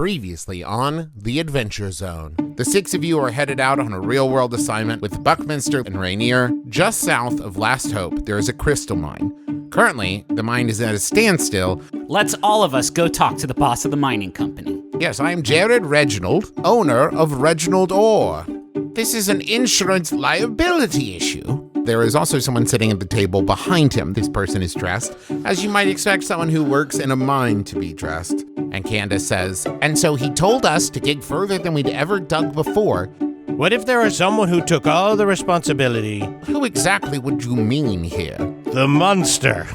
Previously on The Adventure Zone. The six of you are headed out on a real-world assignment with Buckminster and Rainier. Just south of Last Hope, there is a crystal mine. Currently, the mine is at a standstill. Let's all of us go talk to the boss of the mining company. Yes, I'm Jared Reginald, owner of Reginald Ore. This is an insurance liability issue. There is also someone sitting at the table behind him. This person is dressed as you might expect someone who works in a mine to be dressed. And Candace says, and so he told us to dig further than we'd ever dug before. What if there was someone who took all the responsibility? Who exactly would you mean here? The monster.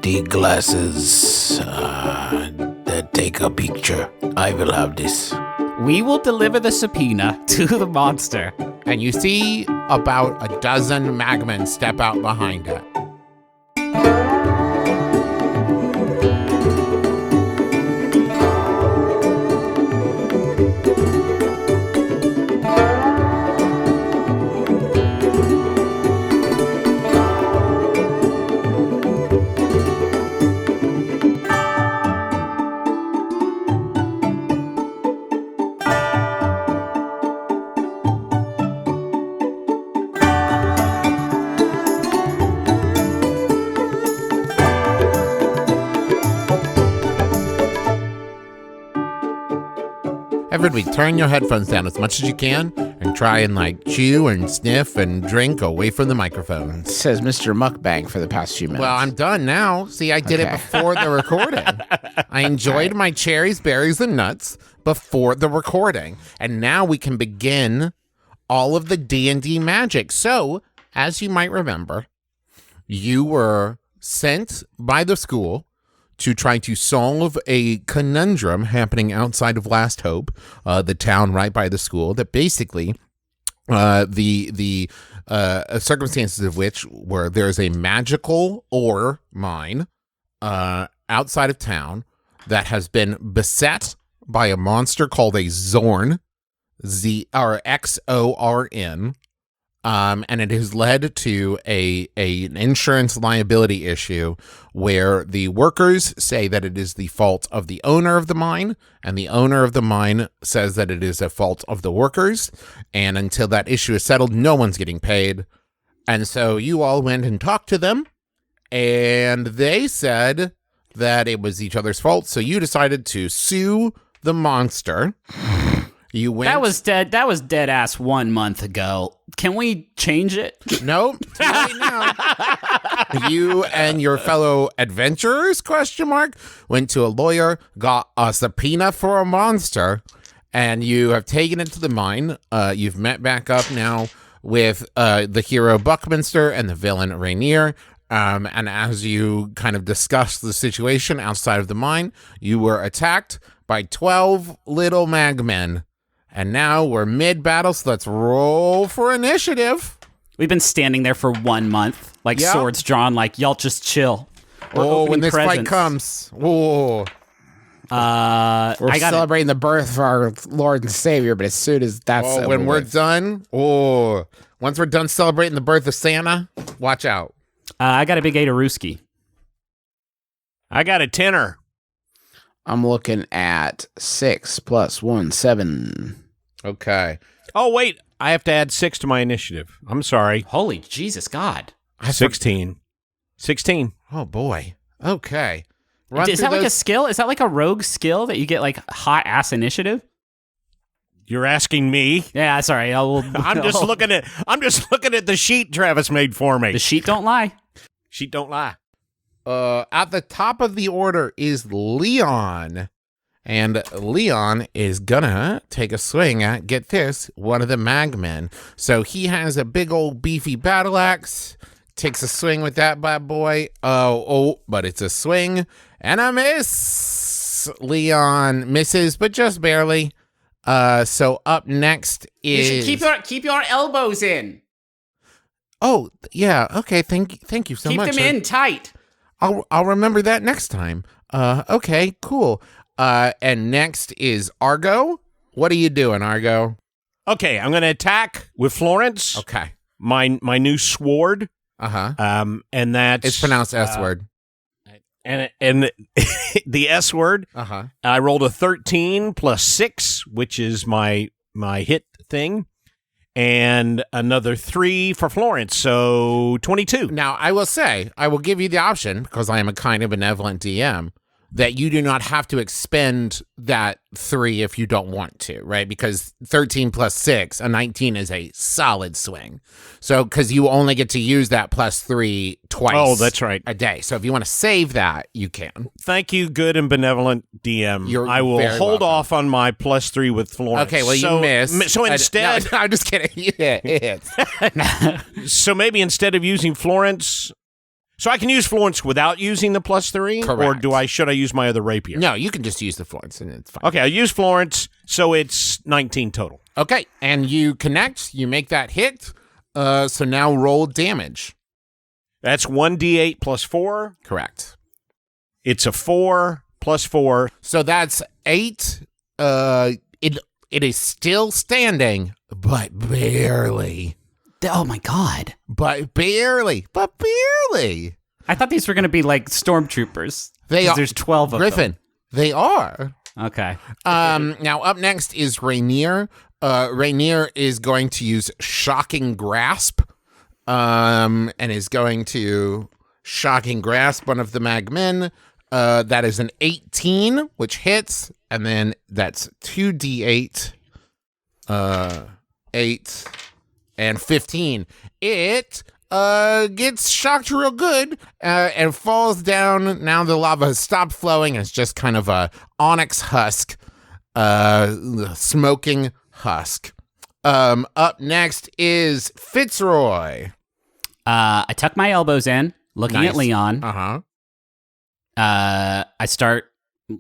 The glasses that take a picture. I will have this. We will deliver the subpoena to the monster. And you see about a dozen magmen step out behind it. Everybody, turn your headphones down as much as you can and try and chew and sniff and drink away from the microphone. It says Mr. Mukbang for the past few minutes. Well, I'm done now. See, I did it before the recording. I enjoyed my cherries, berries, and nuts before the recording. And now we can begin all of the D&D magic. So, as you might remember, you were sent by the school to try to solve a conundrum happening outside of Last Hope, the town right by the school, that basically the circumstances of which were there's a magical ore mine outside of town that has been beset by a monster called a Zorn, Xorn, and it has led to an insurance liability issue where the workers say that it is the fault of the owner of the mine, and the owner of the mine says that it is a fault of the workers. And until that issue is settled, no one's getting paid. And so you all went and talked to them, and they said that it was each other's fault. So you decided to sue the monster. You went. That was dead ass 1 month ago. Can we change it? Nope. Right now. You and your fellow adventurers, went to a lawyer, got a subpoena for a monster, and you have taken it to the mine. You've met back up now with the hero Buckminster and the villain Rainier. And as you kind of discussed the situation outside of the mine, you were attacked by 12 little magmen. And now we're mid-battle, so let's roll for initiative. We've been standing there for 1 month, swords drawn, y'all just chill. When this fight comes. Oh. We're celebrating the birth of our Lord and Savior, but as soon as that's when we're done, once we're done celebrating the birth of Santa, watch out. I got a big Adarooski. I got a tenner. I'm looking at 6 + 1, 7. Okay. Oh, wait. I have to add 6 to my initiative. I'm sorry. Holy Jesus God. 16. 16. Oh, boy. Okay. Is that a skill? Is that like a rogue skill that you get hot ass initiative? You're asking me? Yeah, sorry. I'm just looking at the sheet Travis made for me. The sheet don't lie. Sheet don't lie. At the top of the order is Leon. And Leon is gonna take a swing at, get this, one of the magmen. So he has a big old beefy battle axe, takes a swing with that bad boy. But it's a swing and a miss. Leon misses, but just barely. So up next is... You should keep your elbows in. Oh, yeah, okay, thank you so much. Keep them in tight. I'll remember that next time. Okay, cool. And next is Argo. What are you doing, Argo? Okay, I'm going to attack with Florence. Okay. My new sword. Uh-huh. And that's... It's pronounced S-word. And the S word, Uh-huh. I rolled a 13 plus 6, which is my hit thing, and another 3 for Florence, so 22. Now, I will say, I will give you the option, because I am a kind of benevolent DM, that you do not have to expend that 3 if you don't want to, right? Because 13 plus 6, a 19 is a solid swing. So, because you only get to use that plus 3 twice. Oh, that's right. A day. So if you want to save that, you can. Thank you, good and benevolent DM. You're I will very hold welcome. off on my plus 3 with Florence. Okay, well, you missed. So instead, No, I'm just kidding. Yeah, it's. so maybe instead of using Florence, so I can use Florence without using the plus 3, Correct. or should I use my other rapier? No, you can just use the Florence and it's fine. Okay, I use Florence, so it's 19 total. Okay, and you connect, you make that hit. So now roll damage. That's 1d8 plus 4. Correct. It's a 4 plus 4. So that's 8. It is still standing, but barely. Oh my god. But barely. I thought these were going to be like stormtroopers. They 'Cause are. There's 12 of Griffin, they are. them. Okay. Now up next is Rainier. Rainier is going to use Shocking Grasp, and is going to Shocking Grasp one of the magmen. That is an 18, which hits, and then that's 2d8, 8, and 15. It gets shocked real good and falls down. Now the lava has stopped flowing. It's just kind of a onyx husk, smoking husk. Up next is Fitzroy. I tuck my elbows in, looking Nice. at Leon. Uh-huh. I start,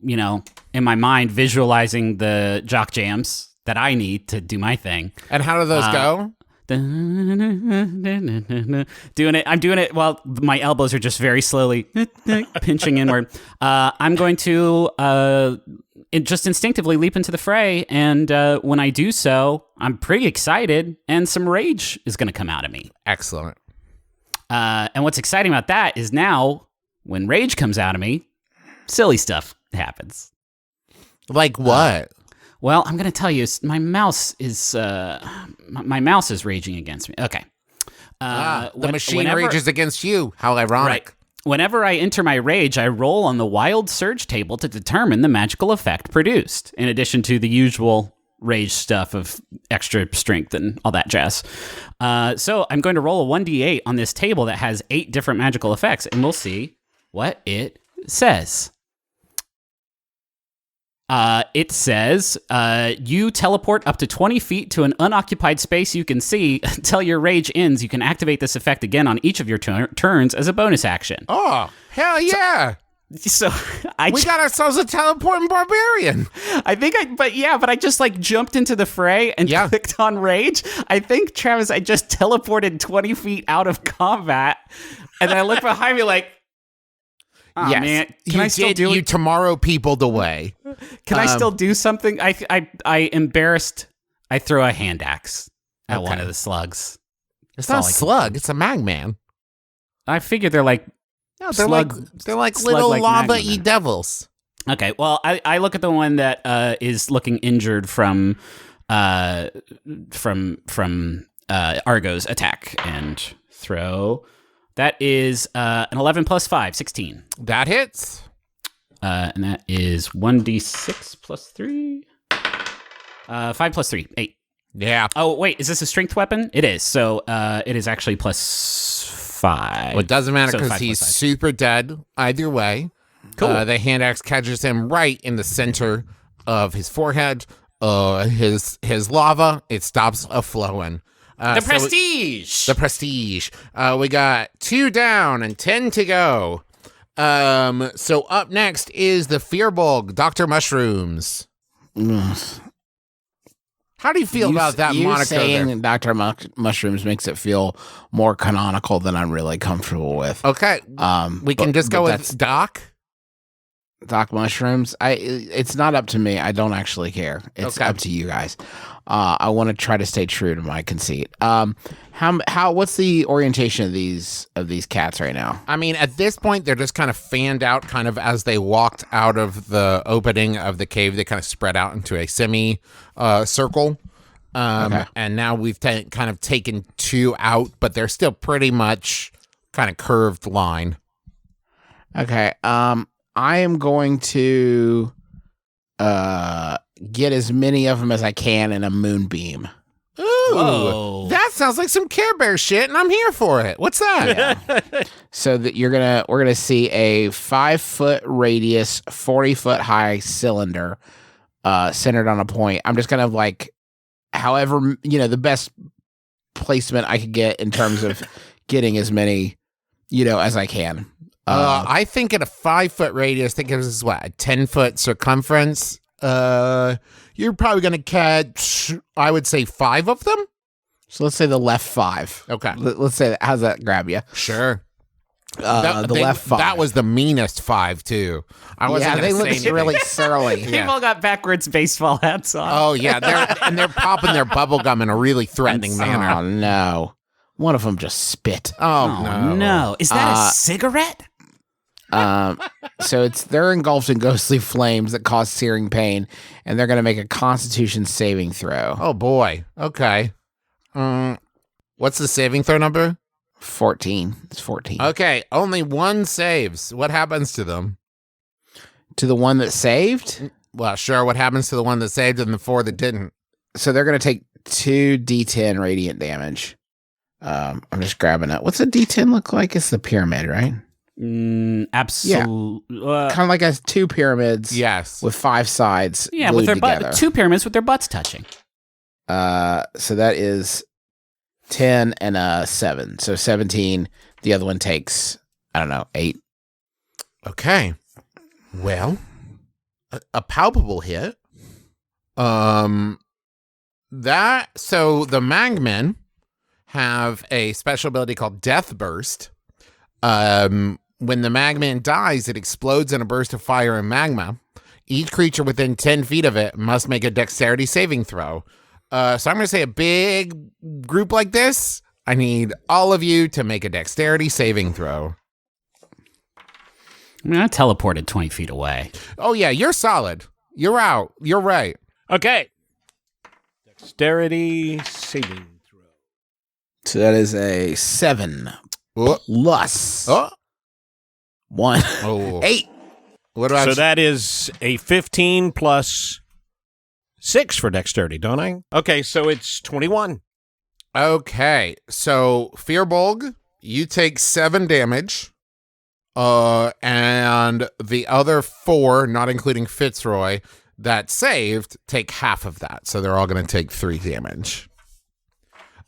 in my mind, visualizing the jock jams that I need to do my thing. And how do those go? Doing it. I'm doing it while my elbows are just very slowly pinching inward. I'm going to just instinctively leap into the fray, and when I do so, I'm pretty excited, and some rage is going to come out of me. Excellent. And what's exciting about that is now, when rage comes out of me, silly stuff happens. Like what? Well, I'm going to tell you, my mouse is raging against me. Okay. The machine rages against you. How ironic. Right. Whenever I enter my rage, I roll on the wild surge table to determine the magical effect produced, in addition to the usual rage stuff of extra strength and all that jazz. So I'm going to roll a 1d8 on this table that has 8 different magical effects, and we'll see what it says. It says, you teleport up to 20 feet to an unoccupied space you can see. Until your rage ends, you can activate this effect again on each of your turns as a bonus action. Oh, hell yeah. So We got ourselves a teleporting barbarian. but I just like jumped into the fray and clicked on rage. I think, Travis, I just teleported 20 feet out of combat. And then I look behind me like, oh, yes. man, can I still do You it? tomorrow peopled away. Can I still do something? I embarrassed. I throw a hand axe at one of the slugs. It's That's not all a I can slug. It's a magman. I figure they're like, No, they're like little slug-like lava-y magma. devils. okay. Well, I look at the one that is looking injured from Argo's attack and throw. That is an 11 plus 5, 16. That hits. And that is 1d6 plus 3. 5 plus 3, 8. Yeah. Oh, wait, is this a strength weapon? It is. So it is actually plus 5. Well, it doesn't matter So because 5 he's plus 5. super dead either way. Cool. The hand axe catches him right in the center of his forehead. His lava, it stops flowing. The prestige! The prestige. We got 2 down and 10 to go. So up next is the Fearbulg, Dr. Mushrooms. How do you feel about that moniker saying there? Dr. Mushrooms makes it feel more canonical than I'm really comfortable with. Okay. We can just go with that's Doc. Doc mushrooms. It's not up to me. I don't actually care. It's Okay. up to you guys. I want to try to stay true to my conceit. What's the orientation of these cats right now? I mean, at this point, they're just kind of fanned out, kind of as they walked out of the opening of the cave. They kind of spread out into a semi circle. Okay. And now we've kind of taken 2 out, but they're still pretty much kind of curved line. Okay. I am going to get as many of them as I can in a moonbeam. Ooh, Whoa. that sounds like some Care Bear shit, and I'm here for it. What's that? So that we're gonna see a 5-foot radius, 40-foot high cylinder, centered on a point. I'm just gonna however the best placement I could get in terms of getting as many as I can. I think at a 5-foot radius, that gives us what, a 10-foot circumference. You're probably gonna catch, I would say, 5 of them. So let's say the left 5. Okay, Let's say that. How's that grab you? sure. Left 5. That was the meanest 5 too. I wasn't. Yeah, gonna they say look anything. really surly. They've all got backwards baseball hats on. Oh yeah, they're popping their bubble gum in a really threatening manner. Oh no! One of them just spit. Oh, no. Is that a cigarette? So they're engulfed in ghostly flames that cause searing pain, and they're going to make a Constitution saving throw. Oh boy. Okay. What's the saving throw number? 14. It's 14. Okay, only 1 saves. What happens to them? To the one that saved, Well, sure. What happens to the one that saved and the 4 that didn't? so they're going to take 2d10 radiant damage. I'm just grabbing it. What's a d10 look like? It's the pyramid, right? Absolutely. Kind of like 2 pyramids. Yes. With 5 sides. Yeah, glued with their together. 2 pyramids with their butts touching. So that is 10 and a 7. So 17. The other one takes, 8. Okay. Well, a palpable hit. So the Magmen have a special ability called Death Burst. When the Magman dies, it explodes in a burst of fire and magma. Each creature within 10 feet of it must make a dexterity saving throw. So I'm going to say a big group like this, I need all of you to make a dexterity saving throw. I mean, I teleported 20 feet away. Oh, yeah, you're solid. You're out. You're right. Okay. Dexterity saving throw. So that is a 7 Oh, plus oh, 1. oh. 8. What about So that is a 15 plus 6 for dexterity, don't I? Okay, so it's 21. Okay, so Fearbulg, you take 7 damage, and the other 4, not including Fitzroy, that saved, take half of that. So they're all going to take 3 damage.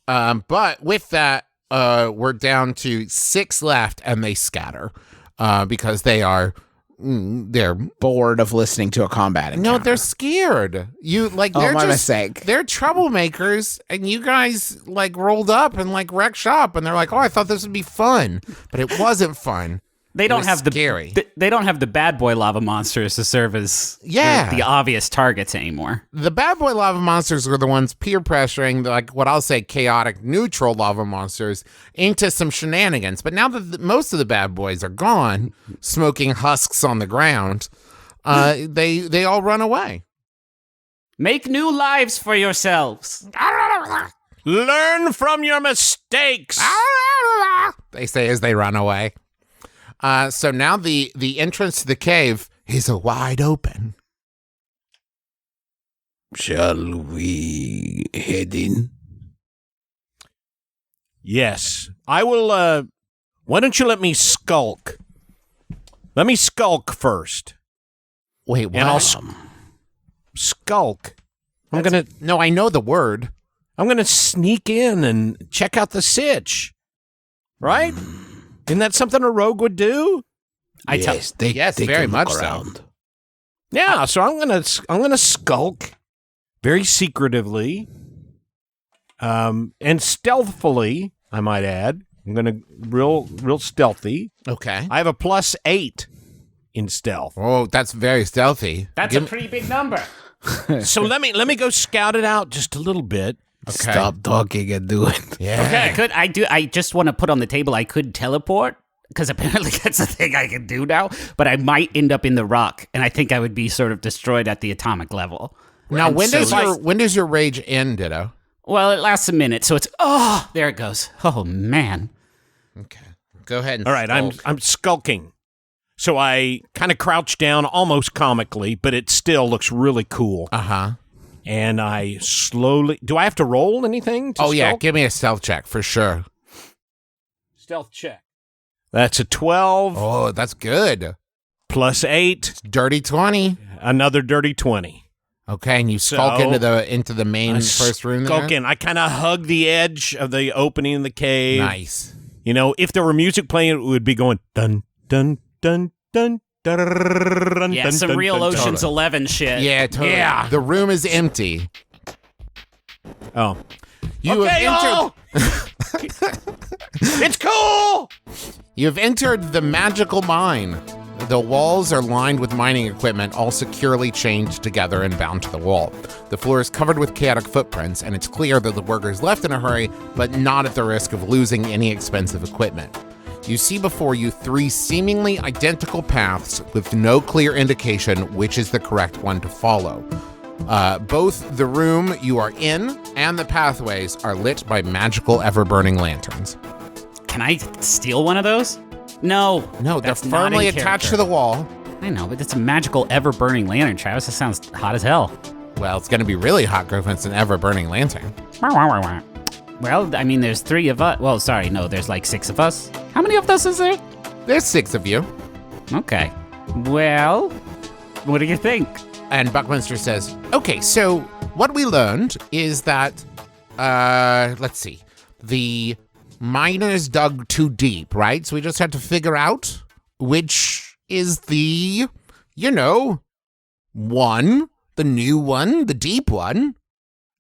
But with that, we're down to 6 left, and they scatter because they're Bored of listening to a combat encounter. no, they're scared. You like Oh, they're my just mistake. they're troublemakers, and you guys rolled up and wrecked shop, and they're like, "Oh, I thought this would be fun," but it wasn't fun. They don't was have scary. They don't have the bad boy lava monsters to serve as the obvious targets anymore. The bad boy lava monsters were the ones peer pressuring, what I'll say, chaotic neutral lava monsters into some shenanigans. But now that most of the bad boys are gone, smoking husks on the ground, they all run away. Make new lives for yourselves. Learn from your mistakes. They say as they run away. So now the entrance to the cave is wide open. Shall we head in? Yes. I will, why don't you let me skulk? Let me skulk first. Wait, what? And I'll skulk. No, I know the word. I'm gonna sneak in and check out the sitch. Right? Isn't that something a rogue would do? Yes, take very a look much so. around. Yeah, so I'm gonna skulk very secretively, and stealthily, I might add. I'm gonna real stealthy. Okay. I have a +8 in stealth. Oh, that's very stealthy. That's a pretty big number. So let me go scout it out just a little bit. Okay. Stop talking and do it. Yeah. Okay, I just want to put on the table I could teleport, because apparently that's a thing I can do now, but I might end up in the rock, and I think I would be sort of destroyed at the atomic level. Now, And when so does your rage end, Ditto? Well, it lasts a minute, so it's, there it goes. Oh, man. Okay. Go ahead and All right, I'm skulking. So I kind of crouch down almost comically, but it still looks really cool. Uh-huh. And I slowly... Do I have to roll anything to Yeah, skulk? give me a stealth check for sure. Stealth check. That's a 12 Oh, that's good. plus 8, Dirty 20. another dirty 20. Okay, and you skulk So, into the main first room there? Skulk in. I kind of hug the edge of the opening in the cave. Nice. You know, if there were music playing, it would be going dun, dun, dun, dun, dun, Yeah, dun, some dun, real dun, Ocean's 11 shit. Yeah, totally. Yeah. The room is empty. Oh. You Okay, have y'all! It's cool! You've entered the magical mine. The walls are lined with mining equipment, all securely chained together and bound to the wall. The floor is covered with chaotic footprints, and it's clear that the workers left in a hurry, but not at the risk of losing any expensive equipment. You see before you 3 seemingly identical paths with no clear indication which is the correct one to follow. Both the room you are in and the pathways are lit by magical ever-burning lanterns. Can I steal one of those? No, No, they're that's not firmly in attached character. to the wall. I know, but it's a magical ever-burning lantern, Travis. That sounds hot as hell. Well, it's going to be really hot, Griff, when it's an ever-burning lantern. Well, I mean, there's 3 of us. Well, sorry, no, there's like 6 of us. How many of us is there? There's 6 of you. Okay. Well, what do you think? And Buckminster says, okay, so what we learned is that, let's see, the miners dug too deep, right? So we just had to figure out which is the, one, the new one, the deep one,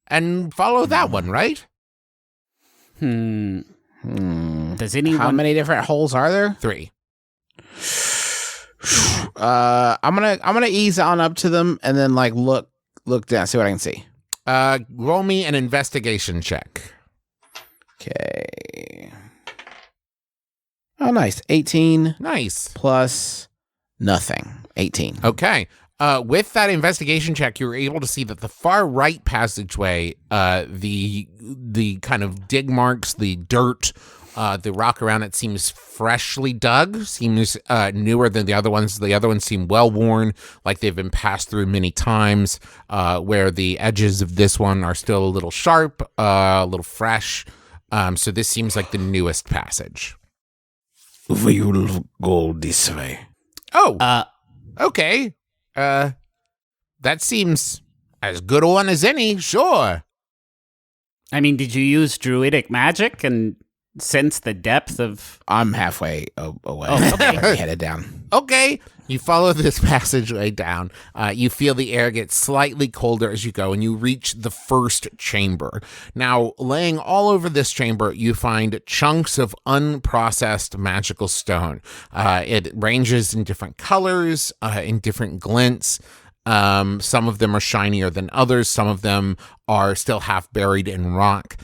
and follow that one, right? Does anyone... How many different holes are there? 3. I'm gonna ease on up to them and then like look down, see what I can see. Roll me an investigation check. Okay. Oh, nice. 18 Nice. plus nothing. 18. Okay. With that investigation check, you were able to see that the far right passageway, the kind of dig marks, the dirt, the rock around it seems freshly dug, seems newer than the other ones. The other ones seem well worn, like they've been passed through many times, where the edges of this one are still a little sharp, a little fresh. So this seems like the newest passage. We will go this way. Oh, okay. That seems as good a one as any, sure. I mean, did you use druidic magic and sense the depth of... I'm halfway away. Oh, okay. Headed down. Okay. You follow this passageway down. You feel the air get slightly colder as you go, and you reach the first chamber. Now, laying all over this chamber, you find chunks of unprocessed magical stone. It ranges in different colors, in different glints. Some of them are shinier than others. Some of them are still half buried in rock.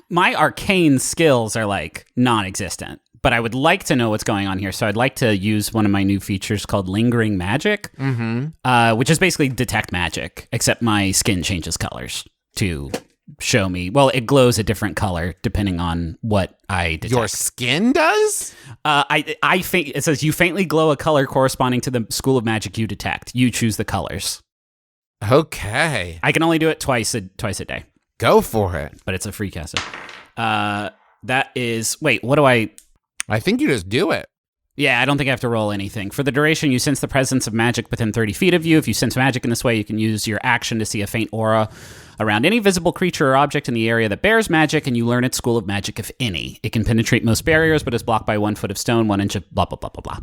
My arcane skills are like non-existent, but I would like to know what's going on here. So I'd like to use one of my new features called Lingering Magic, which is basically detect magic, except my skin changes colors to show me. Well, it glows a different color depending on what I detect. Your skin does? It says you faintly glow a color corresponding to the school of magic you detect. You choose the colors. Okay. I can only do it twice a day. Go for it. But it's a free cast. That is... Wait, what do I... I think you just do it. Yeah, I don't think I have to roll anything. For the duration, you sense the presence of magic within 30 feet of you. If you sense magic in this way, you can use your action to see a faint aura around any visible creature or object in the area that bears magic, and you learn its school of magic, if any. It can penetrate most barriers, but is blocked by 1 foot of stone, 1 inch of blah, blah, blah, blah,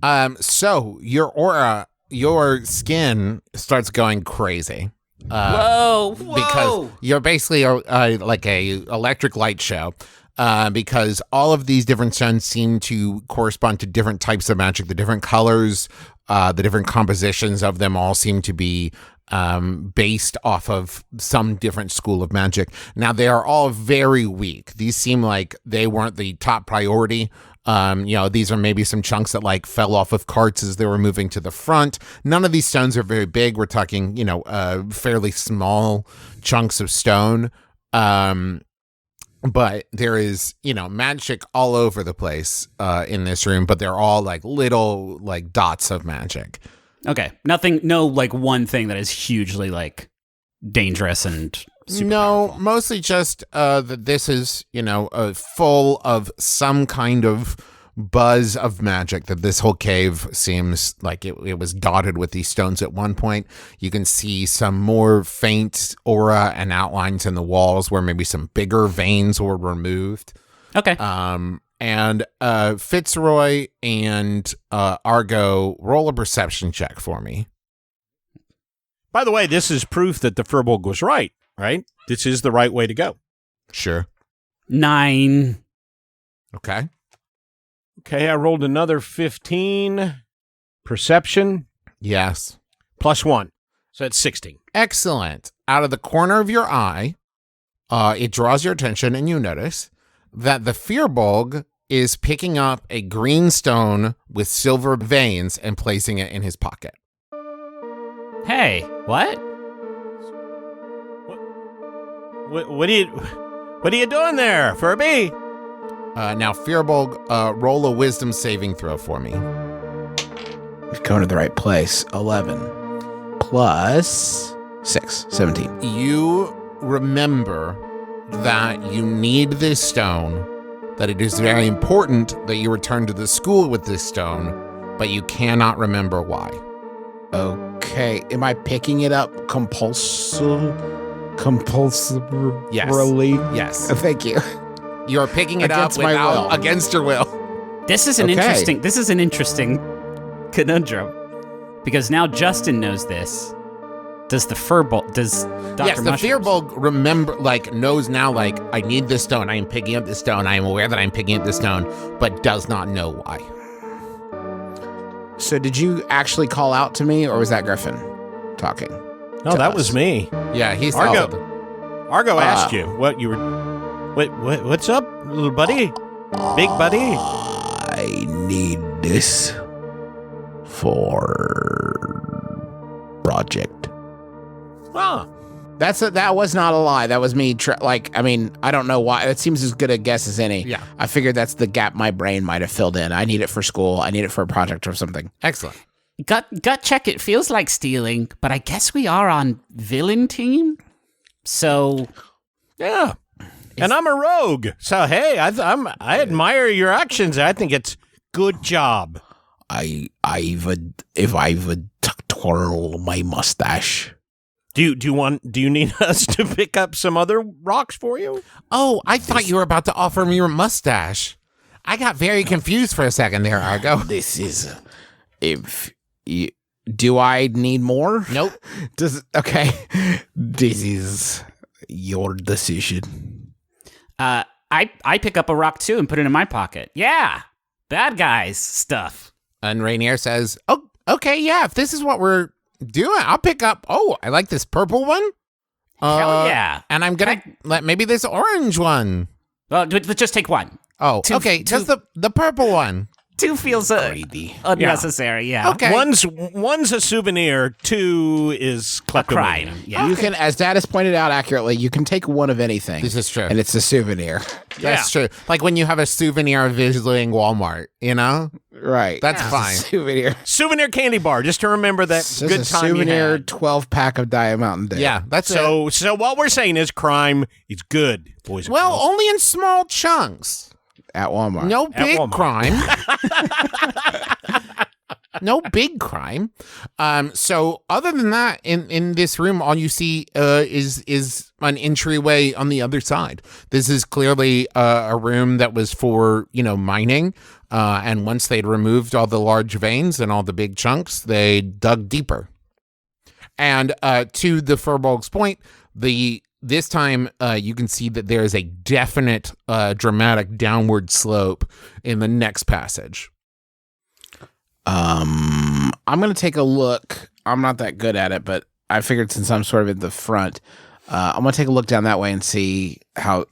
blah. So your aura, your skin starts going crazy. Whoa! Because you're basically like a electric light show. because all of these different stones seem to correspond to different types of magic. The different colors, the different compositions of them all seem to be based off of some different school of magic. Now, they are all very weak. These seem like they weren't the top priority. These are maybe some chunks that like fell off of carts as they were moving to the front. None of these stones are very big. We're talking, fairly small chunks of stone. But there is, magic all over the place in this room, but they're all like little like dots of magic. Okay. No like one thing that is hugely like dangerous and super powerful. Mostly just that this is, full of some kind of buzz of magic, that this whole cave seems like it was dotted with these stones at one point. You can see some more faint aura and outlines in the walls where maybe some bigger veins were removed. Okay. And Fitzroy and Argo, roll a perception check for me. By the way, this is proof that the Furbolg was right? This is the right way to go. Sure. 9. Okay. Okay, I rolled another 15. Perception. Yes. +1. So that's 16. Excellent. Out of the corner of your eye, it draws your attention, and you notice that the Furbolg is picking up a green stone with silver veins and placing it in his pocket. Hey, what? What are you doing there, Furby? Now, Furbolg, roll a wisdom saving throw for me. Going to the right place. 11 plus 6, 17. You remember that you need this stone, that it is very important that you return to the school with this stone, but you cannot remember why. Okay. Am I picking it up compulsively? Yes. Thank you. You're picking it Against up my will. against your will. This is an interesting conundrum, because now Justin knows this. Does the Furbolg, does Dr. Yes, the Mushrooms- Furbolg knows now, I need this stone. I am picking up this stone. I am aware that I'm picking up this stone, but does not know why. So did you actually call out to me, or was that Griffin talking? No, that was me. Yeah, he's Argo asked you what you were... What's up, little buddy? Big buddy? I need this for project. Ah, That was not a lie. That was me. I don't know why. It seems as good a guess as any. Yeah. I figured that's the gap my brain might have filled in. I need it for school. I need it for a project or something. Excellent. Gut check, it feels like stealing, but I guess we are on villain team. So yeah. And I'm a rogue. So, hey, I admire your actions. I think it's good job. I would twirl my mustache. Do you need us to pick up some other rocks for you? Oh, I thought you were about to offer me your mustache. I got very confused for a second there, Argo. This is Do I need more? Nope. Okay. this is your decision. I pick up a rock too and put it in my pocket. Yeah, bad guys stuff. And Rainier says, "Oh, okay, yeah. If this is what we're doing, I'll pick up. Oh, I like this purple one. Hell yeah! And I'm gonna let maybe this orange one. Well, let's just take one. Oh, okay. Just the purple one. 2 feels unnecessary. Yeah. Okay. One's a souvenir. 2 is kleptomania. Crime. Yeah. You can, as Dad has pointed out accurately, you can take one of anything. This is true. And it's a souvenir. That's true. Like when you have a souvenir of visiting Walmart, Right. That's fine. Souvenir. Souvenir candy bar, just to remember that It's just good a time you souvenir had. 12-pack of Diet Mountain Dew. Yeah, that's So what we're saying is crime is good, boys and well, girls. only in small chunks. At Walmart. No big Walmart. crime. No big crime. So other than that, in this room, all you see is an entryway on the other side. This is clearly a room that was for mining. And once they'd removed all the large veins and all the big chunks, they dug deeper. And to the Furbolg's point, the this time you can see that there is a definite dramatic downward slope in the next passage. I'm gonna take a look. I'm not that good at it, but I figured since I'm sort of at the front, I'm gonna take a look down that way and see how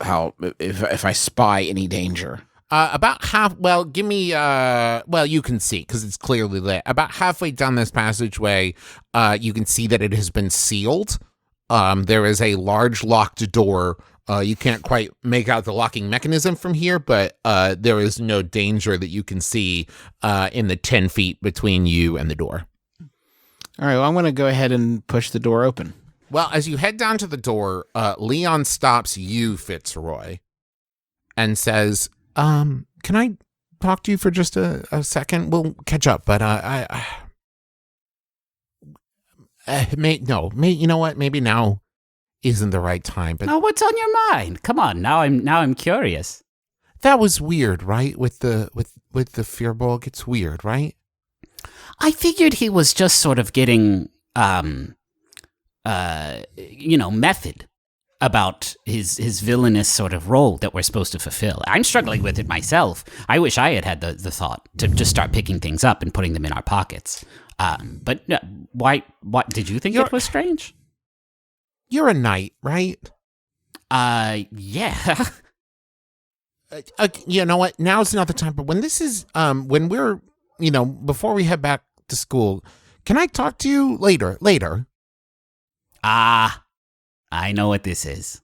if I spy any danger. About half. Well, give me. Well, you can see because it's clearly lit. About halfway down this passageway, you can see that it has been sealed. There is a large locked door. You can't quite make out the locking mechanism from here, but there is no danger that you can see in the 10 feet between you and the door. All right, well, I'm going to go ahead and push the door open. Well, as you head down to the door, Leon stops you, Fitzroy, and says, can I talk to you for just a second? We'll catch up, but you know what? Maybe now isn't the right time. But Oh, what's on your mind? Come on, now I'm curious. that was weird, right? With the Fearbog, it's weird, right? I figured he was just sort of getting, method about his villainous sort of role that we're supposed to fulfill. I'm struggling with it myself. I wish I had the thought to just start picking things up and putting them in our pockets. But why? What did you think it was strange? You're a knight, right? Yeah. You know what? Now's not the time. But when this is, when we're, before we head back to school, can I talk to you later? I know what this is.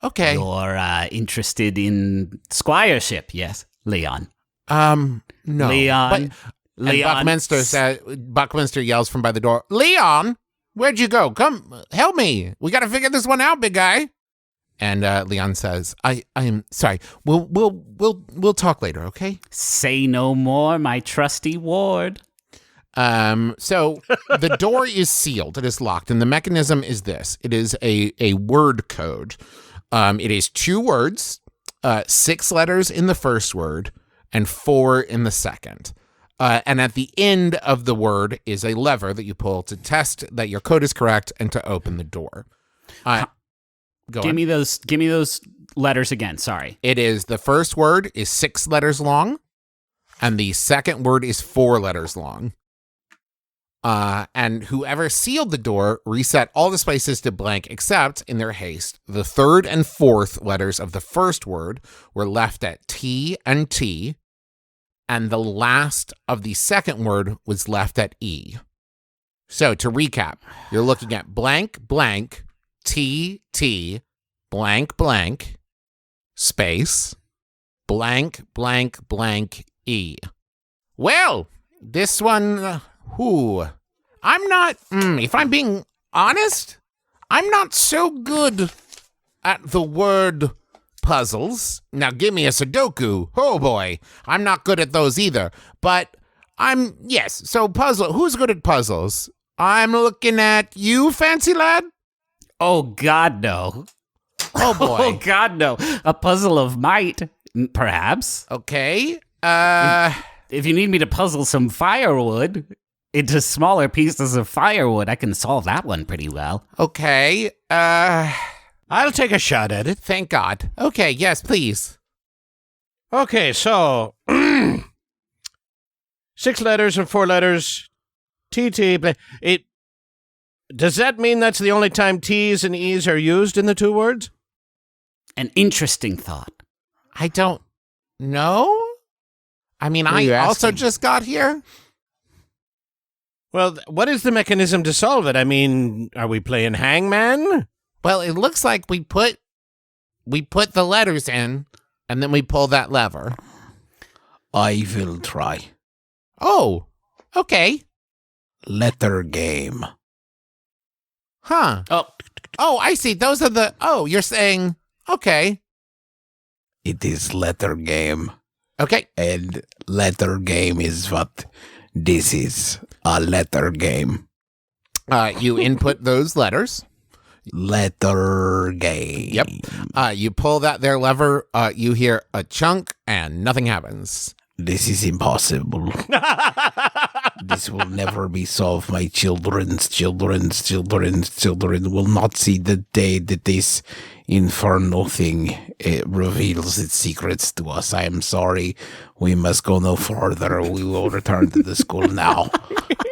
Okay. You're interested in squireship, yes, Leon? No. Leon. And Buckminster yells from by the door, Leon, where'd you go? Come, help me. We got to figure this one out, big guy. And Leon says, I am sorry. We'll talk later, okay? Say no more, my trusty ward. So the door is sealed. It is locked. And the mechanism is this. It is a word code. It is 2 words, 6 letters in the first word, and 4 in the second. And at the end of the word is a lever that you pull to test that your code is correct and to open the door. Give me those letters again. Sorry. It is, the first word is 6 letters long, and the second word is 4 letters long. And whoever sealed the door reset all the spaces to blank, except, in their haste, the 3rd and 4th letters of the first word were left at T and T, and the last of the second word was left at E. So to recap, you're looking at blank, blank, T, T, blank, blank, space, blank, blank, blank, E. Well, this one, I'm not, if I'm being honest, I'm not so good at the word puzzles. Now give me a Sudoku. Oh boy, I'm not good at those either. But so puzzle, who's good at puzzles? I'm looking at you, fancy lad. Oh, God, no. Oh, boy. Oh, God, no. A puzzle of might, perhaps. Okay. If you need me to puzzle some firewood into smaller pieces of firewood, I can solve that one pretty well. Okay. I'll take a shot at it. Thank God. Okay, yes, please. Okay, so 6 letters and 4 letters. TT. Does that mean that's the only time T's and E's are used in the 2 words? An interesting thought. I don't know. I mean, I also just got here. Well, what is the mechanism to solve it? I mean, are we playing hangman? Well, it looks like we put the letters in, and then we pull that lever. I will try. Oh, okay. Letter game. Huh. Oh, I see. Those are you're saying, okay. It is letter game. Okay. And letter game is what this is. A letter game. You input those letters. Letter game. Yep. You pull that there lever, you hear a chunk, and nothing happens. This is impossible. This will never be solved. My children's children will not see the day that this infernal thing reveals its secrets to us. I am sorry. We must go no further. We will return to the school now.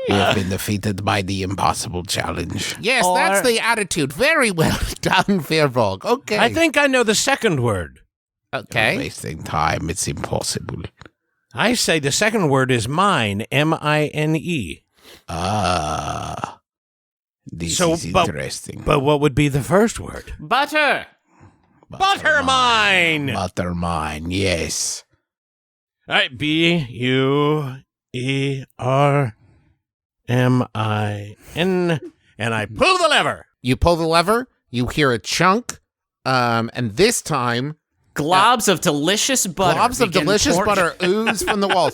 We have been defeated by the impossible challenge. Yes, that's the attitude. Very well done, Firbolg. Okay. I think I know the second word. Okay. You're wasting time. It's impossible. I say the second word is mine, M-I-N-E. This So, is but- interesting. But what would be the first word? Butter. Butter mine! Butter mine, yes. All right, B-U-E-R-M-I-N. And I pull the lever. You pull the lever, you hear a chunk, and this time, Globs of delicious butter. globs of begin delicious pouring- butter ooze from the walls.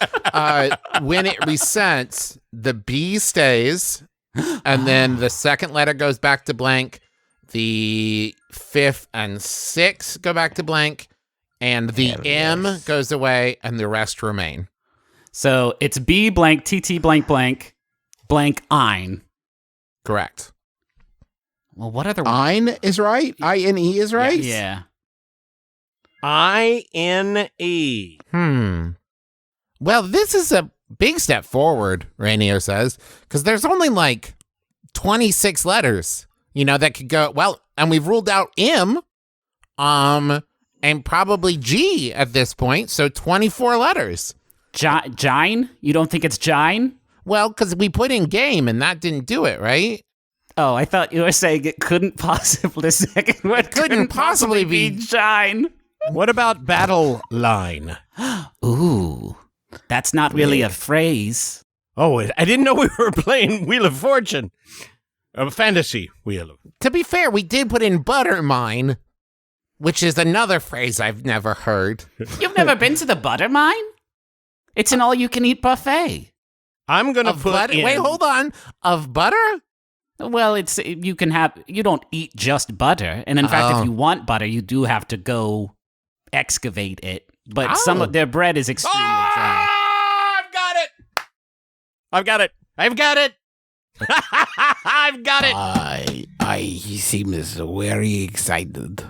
When it resets, the B stays, and then the second letter goes back to blank. The 5th and 6th go back to blank, and the Hell M yes. goes away, and the rest remain. So it's B blank TT blank blank blank ein. Correct. Well, what other? Ein is right. I-N-E is right. Yeah. I-N-E. Well, this is a big step forward, Rainier says, because there's only like 26 letters, that could go, well, and we've ruled out M, and probably G at this point, so 24 letters. Gine? You don't think it's Gine? Well, because we put in game, and that didn't do it, right? Oh, I thought you were saying it couldn't possibly. The second word couldn't possibly be- Gine. What about battle line? Ooh, that's not really a phrase. Oh, I didn't know we were playing Wheel of Fortune. A fantasy wheel. To be fair, we did put in butter mine, which is another phrase I've never heard. You've never been to the butter mine? It's an all-you-can-eat buffet. I'm going to Of put butter? in... Wait, hold on. Of butter? Well, you don't eat just butter, and in fact, Oh. if you want butter, you do have to go excavate it. But some Oh. of their bread is extremely dry. I've got it. I've got it. I've got it. He seems very excited.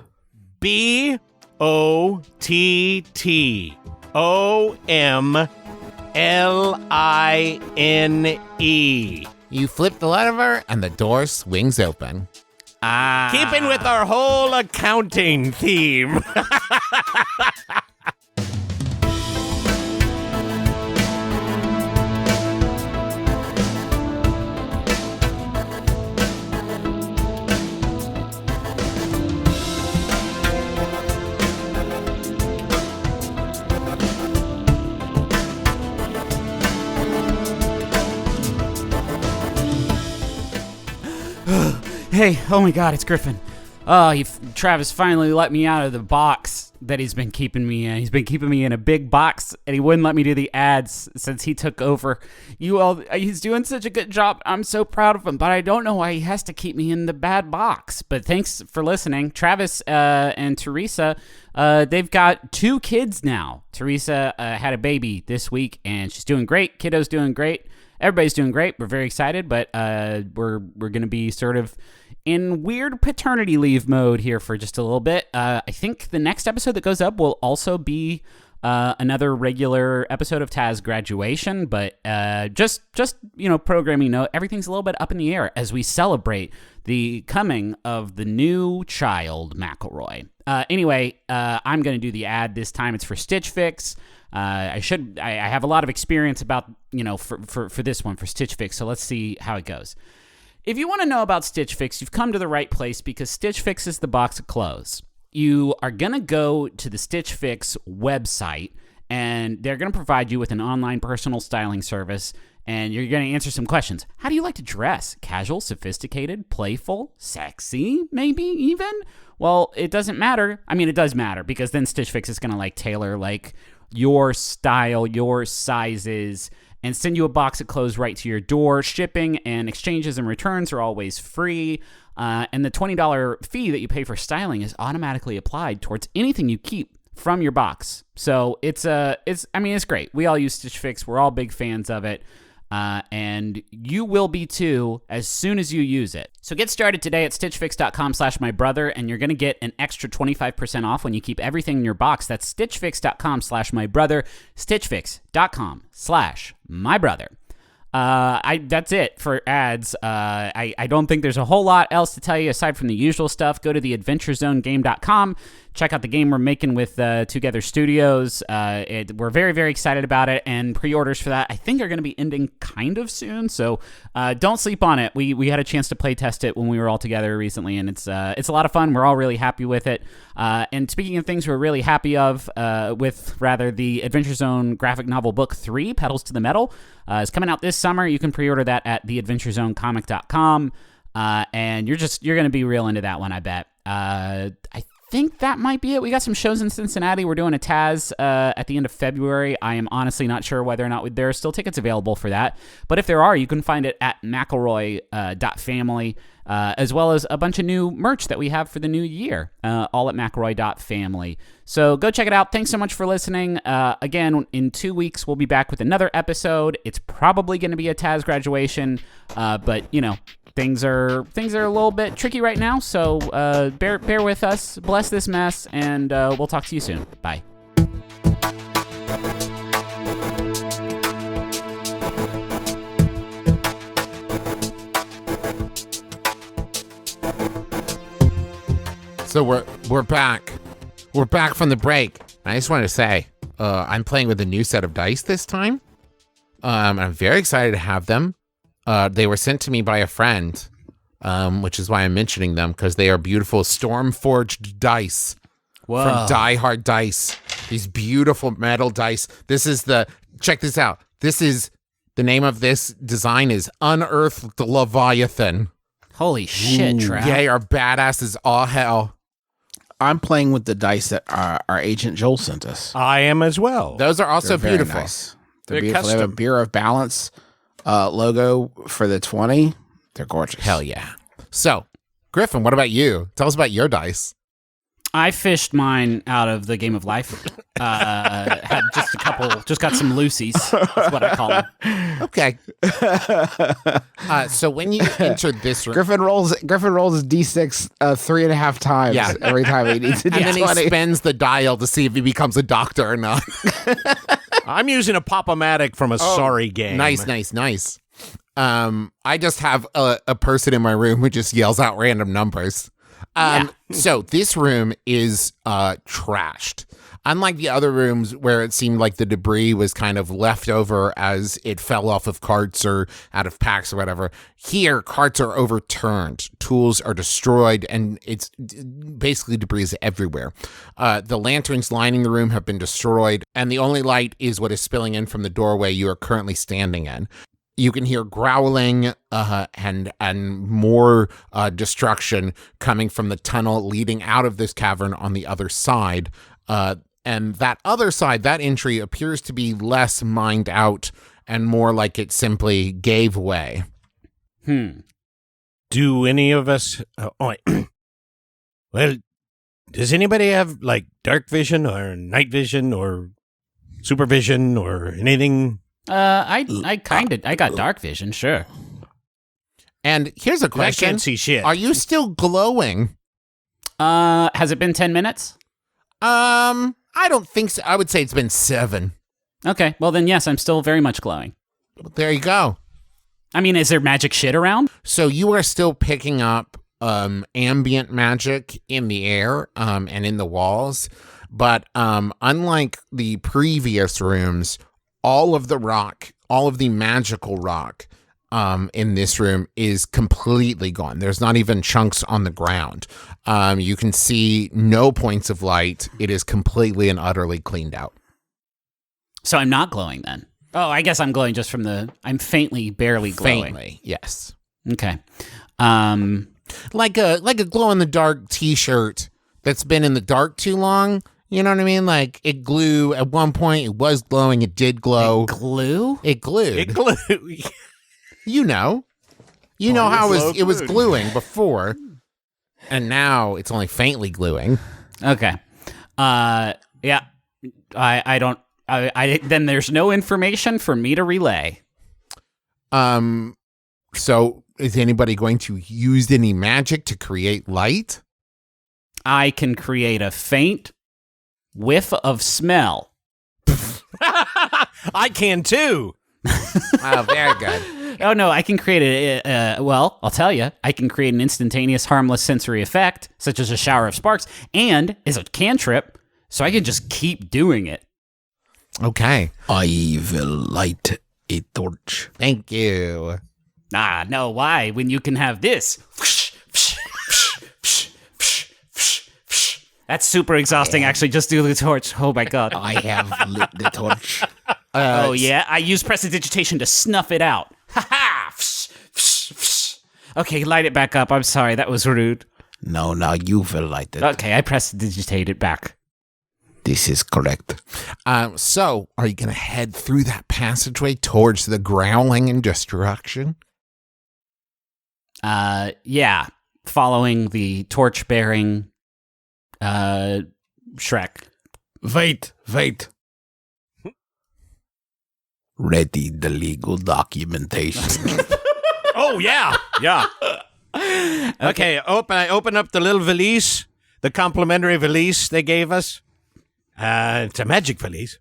B-O-T-T-O-M-L-I-N-E. You flip the lever, and the door swings open. Ah. Keeping with our whole accounting theme. Hey, oh my God, it's Griffin. Travis finally let me out of the box that he's been keeping me in. He's been keeping me in a big box, and he wouldn't let me do the ads since he took over. He's doing such a good job. I'm so proud of him, but I don't know why he has to keep me in the bad box. But thanks for listening. Travis and Teresa, they've got 2 kids now. Teresa had a baby this week, and she's doing great. Kiddo's doing great. Everybody's doing great. We're very excited, but we're going to be sort of in weird paternity leave mode here for just a little bit. I think the next episode that goes up will also be another regular episode of Taz Graduation, but just programming note, everything's a little bit up in the air as we celebrate the coming of the new child, McElroy. Anyway, I'm going to do the ad this time. It's for Stitch Fix. I have a lot of experience about, for this one, for Stitch Fix, so let's see how it goes. If you want to know about Stitch Fix, you've come to the right place because Stitch Fix is the box of clothes. You are going to go to the Stitch Fix website, and they're going to provide you with an online personal styling service, and you're going to answer some questions. How do you like to dress? Casual, sophisticated, playful, sexy, maybe even? Well, it doesn't matter. I mean, it does matter because then Stitch Fix is going to tailor your style, your sizes, and send you a box of clothes right to your door. Shipping and exchanges and returns are always free. And the $20 fee that you pay for styling is automatically applied towards anything you keep from your box. So it's great. We all use Stitch Fix. We're all big fans of it. And you will be too as soon as you use it. So get started today at stitchfix.com/mybrother, and you're going to get an extra 25% off when you keep everything in your box. That's stitchfix.com/mybrother, stitchfix.com/mybrother. That's it for ads. I don't think there's a whole lot else to tell you aside from the usual stuff. Go to theadventurezonegame.com. Check out the game we're making with Together Studios. We're very, very excited about it, and pre-orders for that I think are going to be ending kind of soon. So don't sleep on it. We had a chance to play test it when we were all together recently, and it's a lot of fun. We're all really happy with it. And speaking of things we're really happy of, the Adventure Zone graphic novel book 3, Pedals to the Metal, is coming out this summer. You can pre-order that at theadventurezonecomic.com, and you're going to be real into that one, I bet. I think that might be it. We got some shows in Cincinnati. We're doing a Taz at the end of February. I am honestly not sure whether or not there are still tickets available for that. But if there are, you can find it at McElroy.family, as well as a bunch of new merch that we have for the new year, all at McElroy.family. So go check it out. Thanks so much for listening. Again, in 2 weeks, we'll be back with another episode. It's probably going to be a Taz graduation, but, things are a little bit tricky right now, so bear with us. Bless this mess, and we'll talk to you soon. Bye. So we're back. We're back from the break. I just wanted to say, I'm playing with a new set of dice this time. I'm very excited to have them. They were sent to me by a friend, which is why I'm mentioning them, because they are beautiful storm-forged dice from Die Hard Dice. These beautiful metal dice. Check this out. The name of this design is Unearthed Leviathan. Holy shit, Trav. They are badass as all hell. I'm playing with the dice that our agent Joel sent us. I am as well. Those are also They're very beautiful. nice. They're They're beautiful. They have a custom. Bureau of Balance logo for the 20. They're gorgeous. Hell yeah. So, Griffin, what about you? Tell us about your dice. I fished mine out of the Game of Life. Had just a couple, just got some loosies. That's what I call them. Okay. So when you entered this room, Griffin rolls his D6 3.5 times every time he needs to do and then he 20. spins the dial to see if he becomes a doctor or not. I'm using a Pop-O-Matic from a Sorry game. Nice. I just have a person in my room who just yells out random numbers. So this room is trashed. Unlike the other rooms where it seemed like the debris was kind of left over as it fell off of carts or out of packs or whatever, here carts are overturned, tools are destroyed, and it's basically debris is everywhere. The lanterns lining the room have been destroyed, and the only light is what is spilling in from the doorway you are currently standing in. You can hear growling and more destruction coming from the tunnel leading out of this cavern on the other side. And that other side, that entry, appears to be less mined out and more like it simply gave way. Do any of us... well, does anybody have, dark vision or night vision or supervision or anything? I got dark vision, sure. And here's a I question. can't see shit. Are you still glowing? Has it been 10 minutes? I don't think so. I would say it's been 7. Okay, well then yes, I'm still very much glowing. There you go. I mean, is there magic shit around? So you are still picking up ambient magic in the air and in the walls. But unlike the previous rooms, all of the magical rock in this room is completely gone. There's not even chunks on the ground. You can see no points of light. It is completely and utterly cleaned out. So I'm not glowing then. Oh, I guess I'm glowing just from I'm faintly, barely glowing. Faintly, yes. Okay. Like a glow in the dark t-shirt that's been in the dark too long. You know what I mean? Like it glue at one point. It was glowing. It did glow. Glue? It glued. It glue. You know how it was gluing before, and now it's only faintly gluing. Okay. Yeah. I don't. Then there's no information for me to relay. So is anybody going to use any magic to create light? I can create a faint whiff of smell. I can too. Oh, very good. Oh, no, I can create well, I'll tell you. I can create an instantaneous harmless sensory effect, such as a shower of sparks, and as a cantrip, so I can just keep doing it. Okay. I will light a torch. Thank you. Ah, no, why? When you can have this. That's super exhausting, actually. Just do the torch. Oh, my God. I have lit the torch. Oh, yeah? I use prestidigitation to snuff it out. Ha-ha! Okay, light it back up. I'm sorry, that was rude. No, now you will light it. Okay, I prestidigitate it back. This is correct. So are you going to head through that passageway towards the growling and destruction? Yeah. Following the torch-bearing Shrek. Wait. Ready the legal documentation. Oh, yeah. Okay, I open up the little valise, the complimentary valise they gave us. It's a magic valise.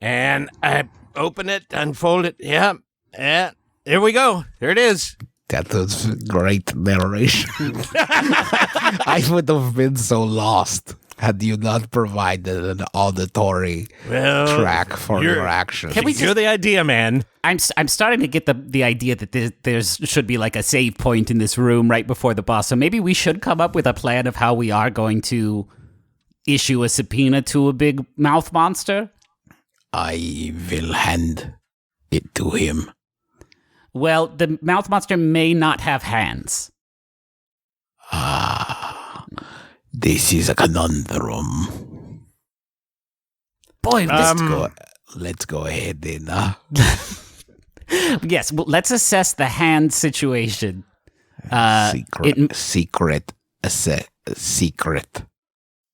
And I open it, unfold it. Yeah. There we go. There it is. That was great narration. I would have been so lost had you not provided an auditory track for your action. You're the idea, man. I'm starting to get the idea that there's should be like a save point in this room right before the boss. So maybe we should come up with a plan of how we are going to issue a subpoena to a big mouth monster. I will hand it to him. Well, the mouth monster may not have hands. This is a conundrum. Boy, Let's go ahead then. yes, well, let's assess the hand situation. Secret.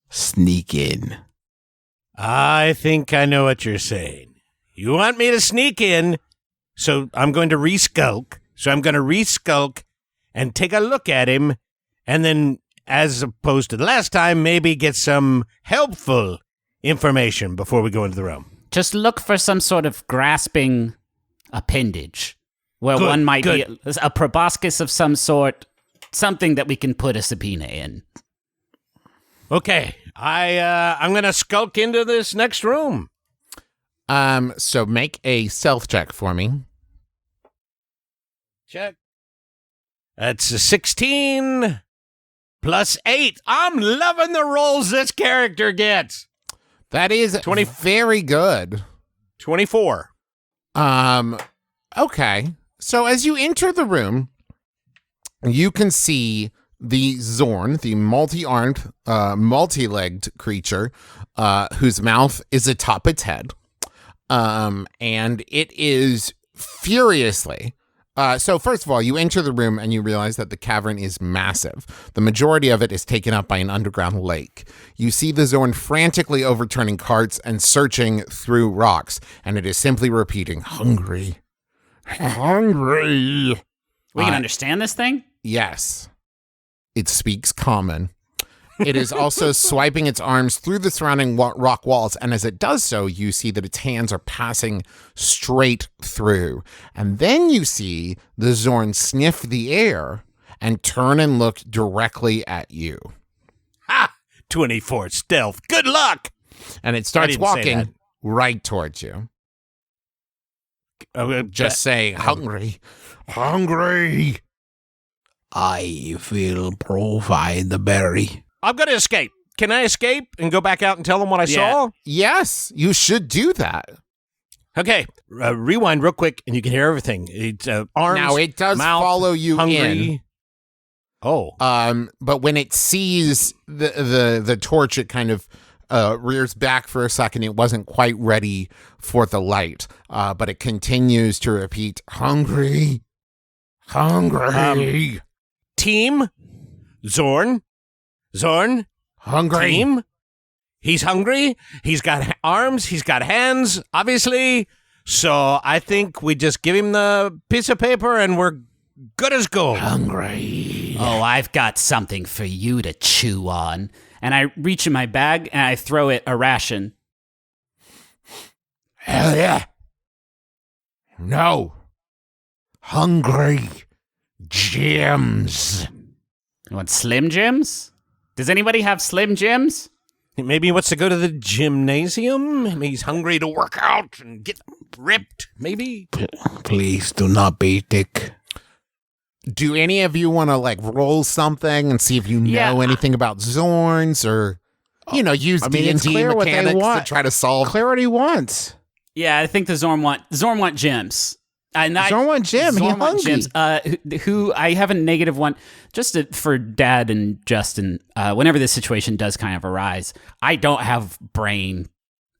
Sneak in. I think I know what you're saying. You want me to sneak in, so I'm going to re-skulk. So I'm going to re-skulk and take a look at him, and then, as opposed to the last time, maybe get some helpful information before we go into the room. Just look for some sort of grasping appendage, where one might be a proboscis of some sort, something that we can put a subpoena in. Okay, I'm going to skulk into this next room. So make a stealth check for me. Check. That's a 16 plus 8. I'm loving the rolls this character gets. That is 20. Very good. 24. Okay. So as you enter the room, you can see the Zorn, the multi-armed, multi-legged creature, whose mouth is atop its head. And it is furiously. So first of all, you enter the room and you realize that the cavern is massive. The majority of it is taken up by an underground lake. You see the Zorn frantically overturning carts and searching through rocks, and it is simply repeating, "Hungry. Hungry." We can understand this thing? Yes. It speaks common. It is also swiping its arms through the surrounding rock walls, and as it does so, you see that its hands are passing straight through. And then you see the Zorn sniff the air and turn and look directly at you. Ha! 24 stealth. Good luck! And it starts didn't say that. walking right towards you. Just saying, "Hungry. Hungry." I will provide the berry. I'm going to escape. Can I escape and go back out and tell them what I saw? Yes, you should do that. Okay, rewind real quick, and you can hear everything. It's arms. Now it does mouth, follow you hungry. in. Oh, But when it sees the torch, it kind of rears back for a second. It wasn't quite ready for the light, but it continues to repeat, "Hungry, hungry, team, Zorn, hungry." team. He's hungry. He's got arms. He's got hands. Obviously, So I think we just give him the piece of paper and we're good as gold. Hungry. Oh, I've got something for you to chew on. And I reach in my bag and I throw it a ration. Hell yeah. No. Hungry gems. You want Slim Jims? Does anybody have Slim Jims? Maybe he wants to go to the gymnasium. Maybe he's hungry to work out and get ripped. Maybe. Please do not be dick. Do any of you want to like roll something and see if you know anything about Zorns or, use it's D&D clear what they mechanics to want. try to solve? Clear what he wants. Yeah, I think the Zorn want Jims. Zorn want Jim. He Zorn want hungry. Jims. Who I have a negative one just for Dad and Justin. Whenever this situation does kind of arise, I don't have brain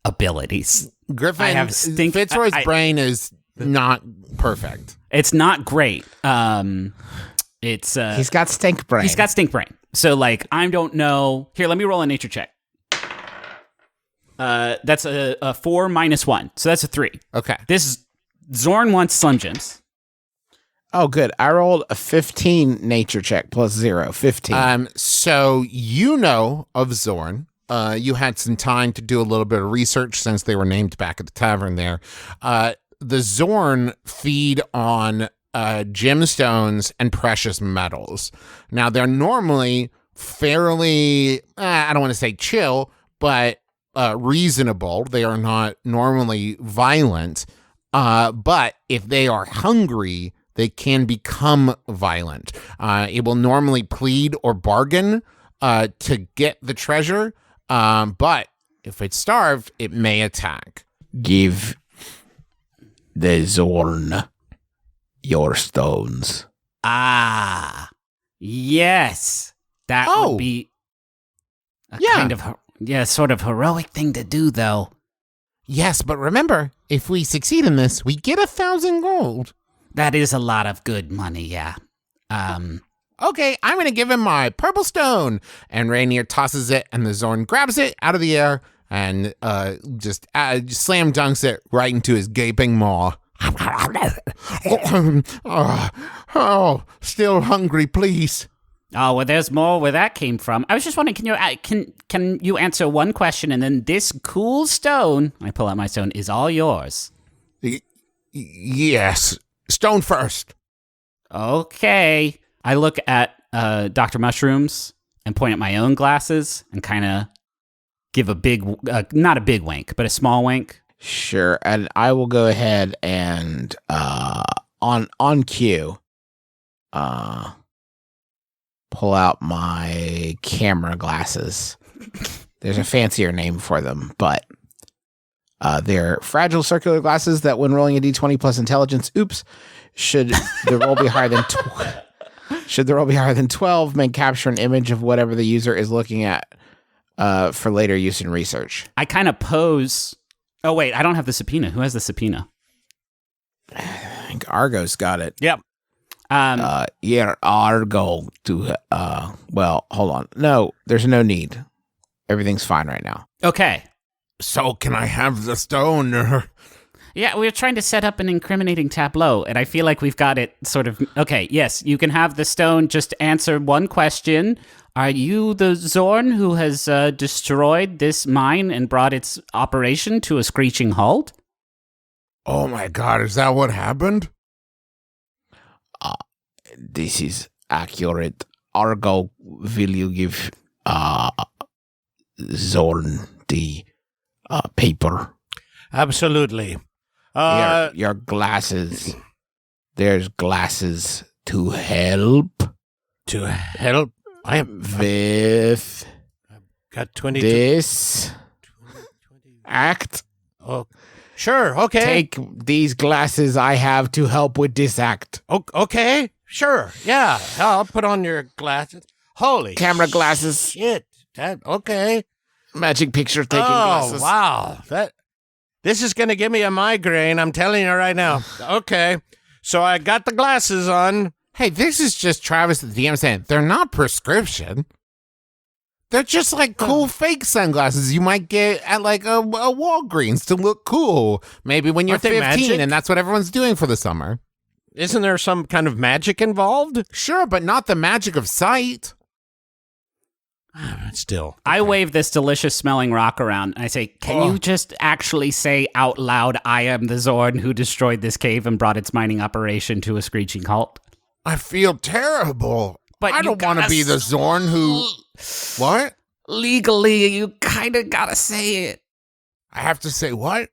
abilities. Griffin, I have Fitzroy's brain is not perfect. It's not great. It's He's got stink brain. He's got stink brain. So like I don't know. Here, let me roll a nature check. That's a 4 minus 1, so that's a 3. Okay. This Zorn wants Slim Jims. Oh, good. I rolled a 15 nature check plus 0. 15. So you know of Zorn. You had some time to do a little bit of research since they were named back at the tavern there. The Zorn feed on gemstones and precious metals. Now, they're normally fairly, I don't want to say chill, but reasonable. They are not normally violent. But if they are hungry, they can become violent. It will normally plead or bargain to get the treasure. But if it's starved, it may attack. Give the Zorn your stones. Ah, yes. That would be a kind of, sort of heroic thing to do, though. Yes, but remember, if we succeed in this, we get 1,000 gold. That is a lot of good money, yeah. Okay, I'm going to give him my purple stone. And Rainier tosses it, and the Zorn grabs it out of the air and just slam dunks it right into his gaping maw. Still hungry, please. Oh, well, there's more where that came from. I was just wondering, can you answer one question, and then this cool stone, I pull out my stone, is all yours? Yes. Stone first. Okay. I look at Dr. Mushrooms and point at my own glasses and kind of give a big, not a big wink, but a small wink. Sure, and I will go ahead and on cue, pull out my camera glasses. There's a fancier name for them, but they're fragile circular glasses that, when rolling a d20 plus intelligence, should the roll be higher than 12, may capture an image of whatever the user is looking at for later use in research. I kind of pose. Oh, wait, I don't have the subpoena. Who has the subpoena? I think Argo's got it. Yep. Argo to, well, hold on. No, there's no need. Everything's fine right now. Okay. So can I have the stone? Yeah, we're trying to set up an incriminating tableau, and I feel like we've got it sort of... Okay, yes, you can have the stone. Just answer one question. Are you the Zorn who has destroyed this mine and brought its operation to a screeching halt? Oh my god, is that what happened? This is accurate. Argo, will you give Zorn the paper? Absolutely. Your glasses. There's glasses to help. To help? I have With got 20. this act. Oh, sure. Okay. Take these glasses I have to help with this act. Okay. Sure. Yeah. I'll put on your glasses. Holy Camera glasses. shit. Okay. Magic picture taking glasses. Wow. This is going to give me a migraine. I'm telling you right now. Okay. So I got the glasses on. Hey, this is just Travis the DM saying they're not prescription. They're just like cool fake sunglasses you might get at like a Walgreens to look cool. Maybe when you're Aren't they 15 magic? and that's what everyone's doing for the summer. Isn't there some kind of magic involved? Sure, but not the magic of sight. Still. I wave this delicious smelling rock around and I say, can you just actually say out loud, I am the Zorn who destroyed this cave and brought its mining operation to a screeching halt? I feel terrible. But I you don't want to gotta be the Zorn who... What? Legally, you kind of gotta say it. I have to say what?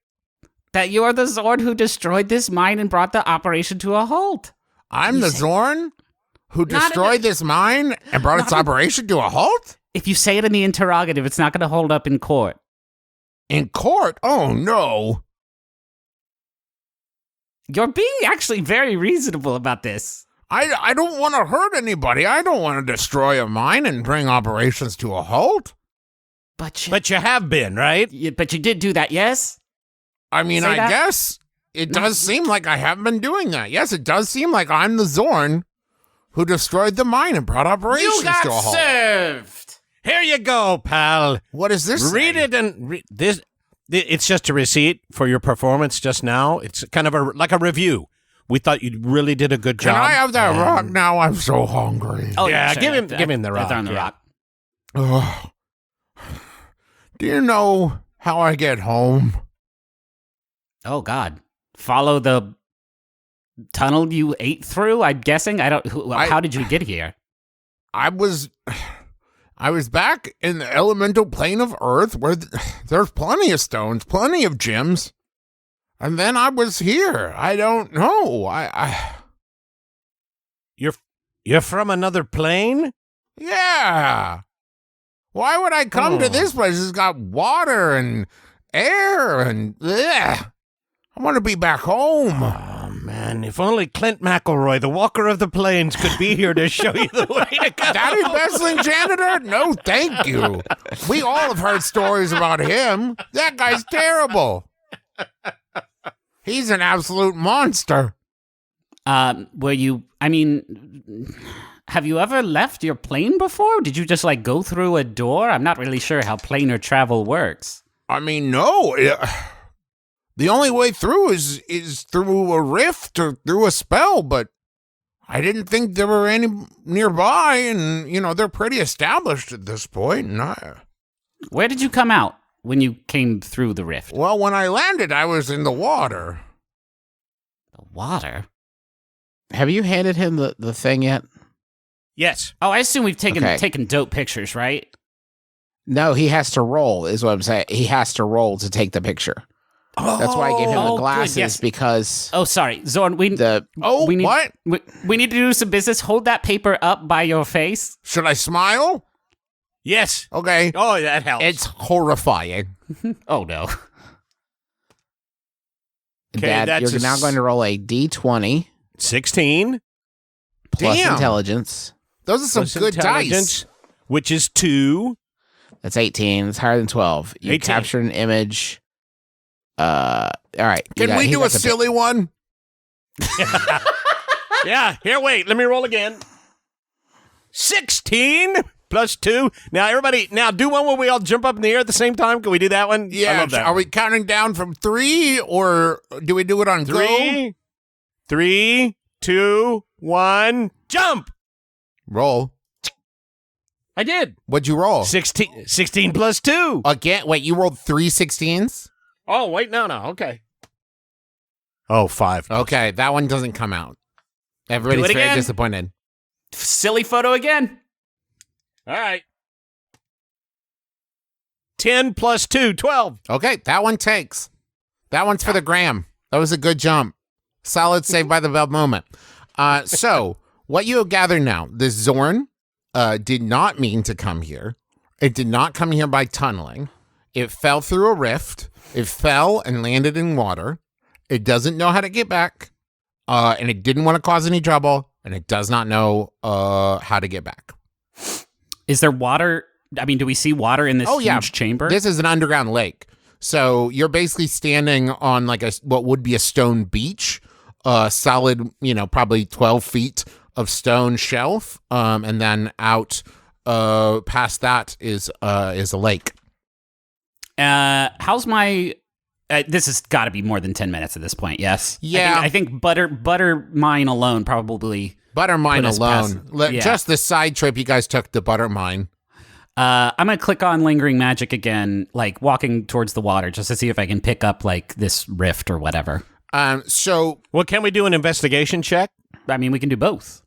That you're the Zorn who destroyed this mine and brought the operation to a halt. I'm the Zorn who Not in destroyed this mine and brought its operation to a halt? If you say it in the interrogative, it's not going to hold up in court. In court? Oh, no. You're being actually very reasonable about this. I don't want to hurt anybody. I don't want to destroy a mine and bring operations to a halt. But But you have been, right? you did do that, yes? I mean, Say I that? guess it does seem like I haven't been doing that. Yes, it does seem like I'm the Zorn who destroyed the mine and brought operations You got to a halt. served. Here you go, pal. What is this? Read say? it and this. It's just a receipt for your performance just now. It's kind of like a review. We thought you really did a good Can job. I have that rock now? I'm so hungry. Oh, Yeah, sure. give him the rock. Throw him the yeah. rock. Ugh. Do you know how I get home? Oh, God. Follow the tunnel you ate through, I'm guessing? How did you get here? I was back in the elemental plane of Earth where there's plenty of stones, plenty of gems. And then I was here. I don't know. You're from another plane? Yeah. Why would I come to this place? It's got water and air and ugh. I want to be back home. Oh, man. If only Clint McElroy, the walker of the plains, could be here to show you the way to go. Daddy Bessling janitor? No, thank you. We all have heard stories about him. That guy's terrible. He's an absolute monster. Have you ever left your plane before? Did you just like go through a door? I'm not really sure how planar travel works. I mean, no. The only way through is through a rift or through a spell, but I didn't think there were any nearby, and, they're pretty established at this point. And Where did you come out when you came through the rift? well, when I landed, I was in the water. The water? Have you handed him the thing yet? Yes. Oh, I assume we've taken Okay. dope pictures, right? No, he has to roll, is what I'm saying. He has to roll to take the picture. That's why I gave him Oh, the good, glasses, yes. because Oh, sorry. Zorn, we need What? we need to do some business. Hold that paper up by your face. Should I smile? Yes. Okay. Oh, that helps. It's horrifying. Oh, no. Okay, Dad, that's you're now going to roll a D20 16. plus Damn. intelligence. Those are some plus good intelligence, dice. which is 2. That's 18. It's higher than 12. You 18. captured an image. All right. Can we do a silly one? Yeah. Here, wait. Let me roll again. 16 plus 2. Now, everybody, do one where we all jump up in the air at the same time. Can we do that one? I Yeah. love that. Are we counting down from 3, or do we do it on go? 3, 2, 1, jump. Roll. I did. What'd you roll? 16 plus 2. Again? Wait, you rolled 3 16s? Oh, wait, no. Okay. Oh, 5. Okay, that one doesn't come out. Everybody's Do it very again. disappointed. Silly photo again. All right. 10 plus 2, 12. Okay, that one takes. That one's for the gram. That was a good jump. Solid save by the bell moment. So, what you have gathered now, the Zorn did not mean to come here. It did not come here by tunneling. It fell through a rift. It fell and landed in water. It doesn't know how to get back. And it didn't want to cause any trouble. And it does not know how to get back. Is there water? I mean, do we see water in this huge chamber? This is an underground lake. So you're basically standing on like what would be a stone beach, solid, probably 12 feet of stone shelf. And then out past that is a lake. How's my? This has got to be more than 10 minutes at this point. Yes. Yeah. I think butter mine alone probably. Butter mine put us alone. past- yeah. Just the side trip you guys took to butter mine. I'm gonna click on lingering magic again, like walking towards the water, just to see if I can pick up like this rift or whatever. So Well, can we do an investigation check I mean, we can do both.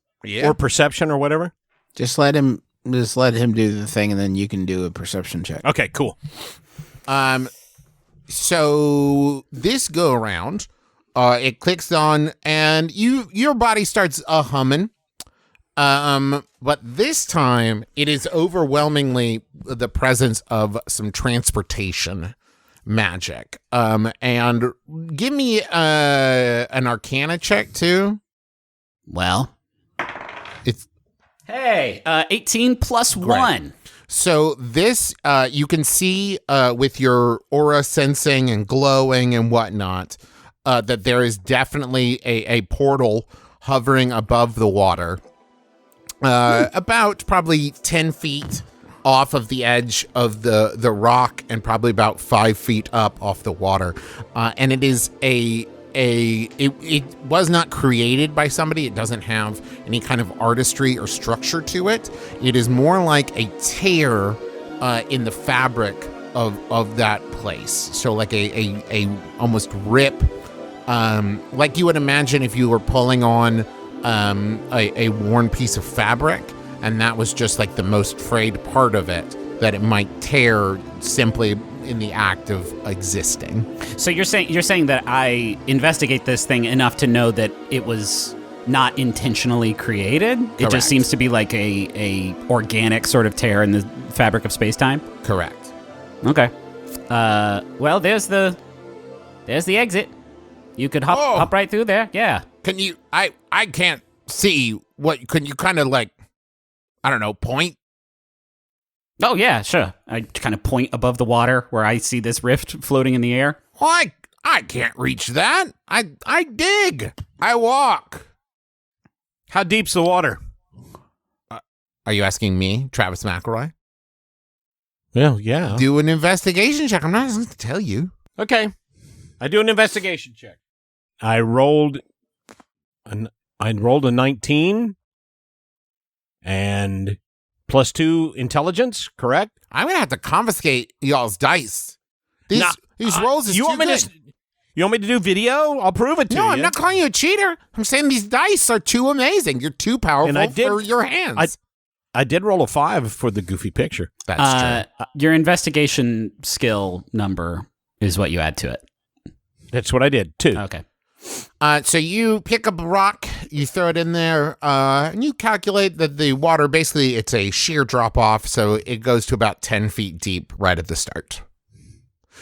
or perception or whatever? Just let him do the thing, and then you can do a perception check. Okay, cool. So this go around, it clicks on, and your body starts humming. But this time it is overwhelmingly the presence of some transportation magic. And give me an Arcana check too. Well, It's hey, 18 plus 1. So this, you can see with your aura sensing and glowing and whatnot, that there is definitely a portal hovering above the water, about probably 10 feet off of the edge of the rock and probably about 5 feet up off the water. And it is it was not created by somebody. It doesn't have any kind of artistry or structure to it. It is more like a tear in the fabric of that place. So like a almost rip, like you would imagine if you were pulling on a worn piece of fabric, and that was just like the most frayed part of it, that it might tear simply in the act of existing. So you're saying that I investigate this thing enough to know that it was not intentionally created? It Correct. just seems to be like a organic sort of tear in the fabric of space-time? Correct. Okay. Well, there's the exit. You could hop right through there. Yeah. Can you, I can't see what, can you kind of like, I don't know, point? Oh, yeah, sure. I kind of point above the water where I see this rift floating in the air. Well, I can't reach that. I dig. I walk. How deep's the water? Are you asking me, Travis McElroy? Well, yeah. Do an investigation check. I'm not going to tell you. Okay. I do an investigation check. I rolled a 19 and +2 intelligence, correct? I'm going to have to confiscate y'all's dice. These rolls is you too want me good. to You want me to do video? I'll prove it to you. No, I'm not calling you a cheater. I'm saying these dice are too amazing. You're too powerful And I did- for your hands. I did roll a 5 for the goofy picture. That's true. Your investigation skill number is what you add to it. That's what I did, too. Okay. So you pick up a rock, you throw it in there, and you calculate that the water, basically it's a sheer drop off, so it goes to about 10 feet deep right at the start.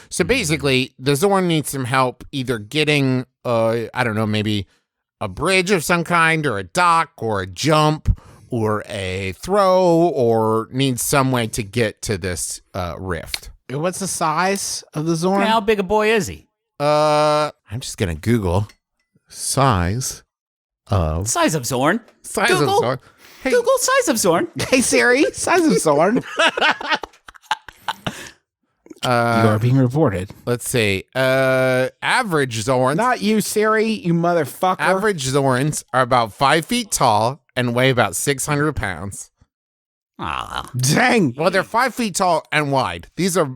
So basically, the Zorn needs some help either getting, I don't know, maybe a bridge of some kind, or a dock, or a jump, or a throw, or needs some way to get to this rift. What's the size of the Zorn? How big a boy is he? I'm just gonna Google size of Size of Zorn. Google. of Zorn. Hey, Google size of Zorn. Hey Siri, size of Zorn. You are being reported. let's see. Average Zorns. Not you, Siri, you motherfucker. Average Zorns are about 5 feet tall and weigh about 600 pounds. Ah. Dang. Well, they're 5 feet tall and wide. These are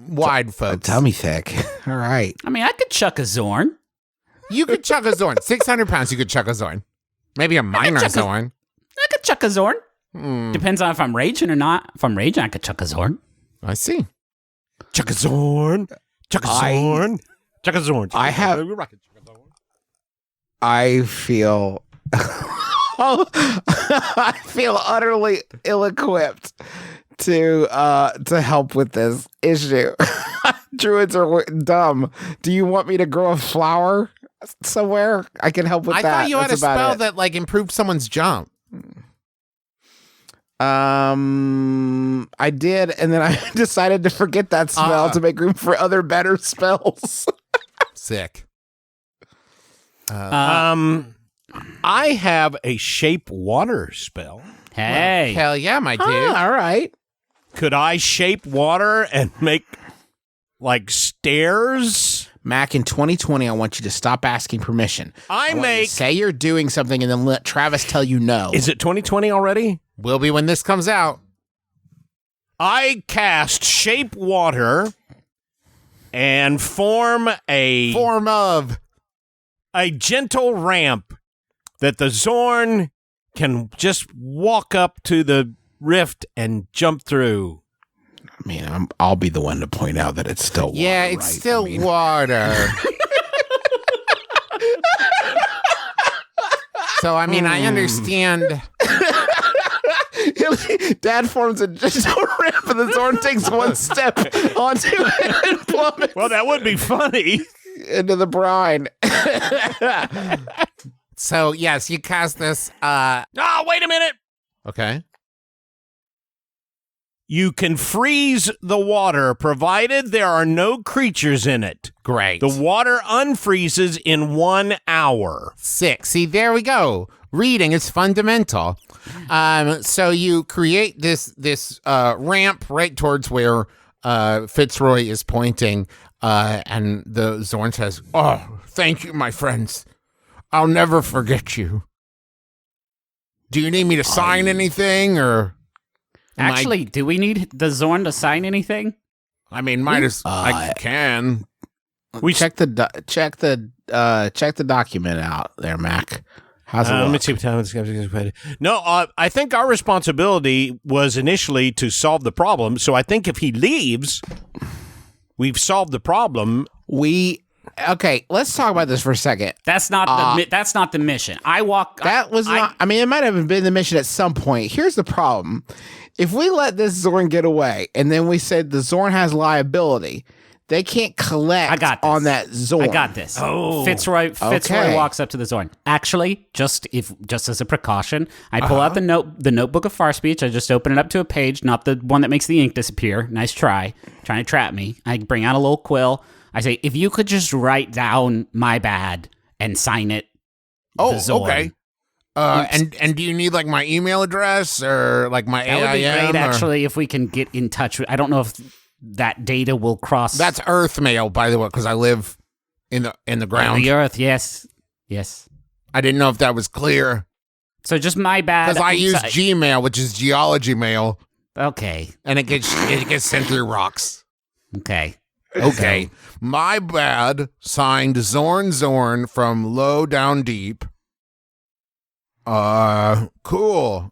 wide folks. Tummy thick. All right. I mean, I could chuck a Zorn. You could chuck a Zorn. 600 pounds, you could chuck a Zorn. Maybe a minor chuck a- Zorn. I could chuck a Zorn. Depends on if I'm raging or not. If I'm raging, I could chuck a Zorn. I see. Chuck a Zorn. Chuck a Zorn. Chuck a Zorn. I have- I feel I feel utterly ill-equipped to help with this issue. Druids are dumb. Do you want me to grow a flower somewhere? I can help with I that. thought you had a That's about spell it. that like improved someone's jump. I did, and then I decided to forget that spell to make room for other better spells. Sick. I have a shape water spell. Hey. Hell yeah, my dude. All right. Could I shape water and make like stairs? Mac, in 2020, I want you to stop asking permission. I want you to make. say you're doing something and then let Travis tell you no. Is it 2020 already? Will be when this comes out. I cast shape water and form Form of. a gentle ramp that the Zorn can just walk up to the rift and jump through. I mean, I'll be the one to point out that it's still water, Yeah, it's right? still I mean, water. So, I mean, I understand. Dad forms a gentle ramp and the Zorn takes one step onto it and plummets Well, that would be funny. into the brine. So, yes, you cast this. Oh, wait a minute. Okay. You can freeze the water provided there are no creatures in it. Great. The water unfreezes in 1 hour. 6. See, there we go. Reading is fundamental. So you create this ramp right towards where Fitzroy is pointing, and the Zorn says, "Oh, thank you, my friends. I'll never forget you. Do you need me to sign anything, or Actually, do we need the Zorn to sign anything? I mean, might as I can." We check the document out there, Mac. How's it let me look? see what time it's. No, I think our responsibility was initially to solve the problem. So I think if he leaves, we've solved the problem. Okay, let's talk about this for a second. That's not the mission. That was not. I mean, it might have been the mission at some point. Here's the problem: if we let this Zorn get away, and then we said the Zorn has liability, they can't collect on that Zorn. I got this. Oh. Fitzroy walks up to the Zorn. Actually, just as a precaution, I pull out the notebook of far speech. I just open it up to a page, not the one that makes the ink disappear. Nice try, trying to trap me. I bring out a little quill. I say, if you could just write down my bad and sign it. Oh, Zorn. okay. And do you need like my email address or like my That would be AIM? great, or- actually, if we can get in touch with. I don't know if that data will cross. That's Earth mail, by the way, because I live in the ground. the Earth. Yes. I didn't know if that was clear So just my bad. because I use Gmail, which is geology mail, Okay. and it gets sent through rocks. Okay. Okay, my bad. Signed Zorn from Low Down Deep. Cool.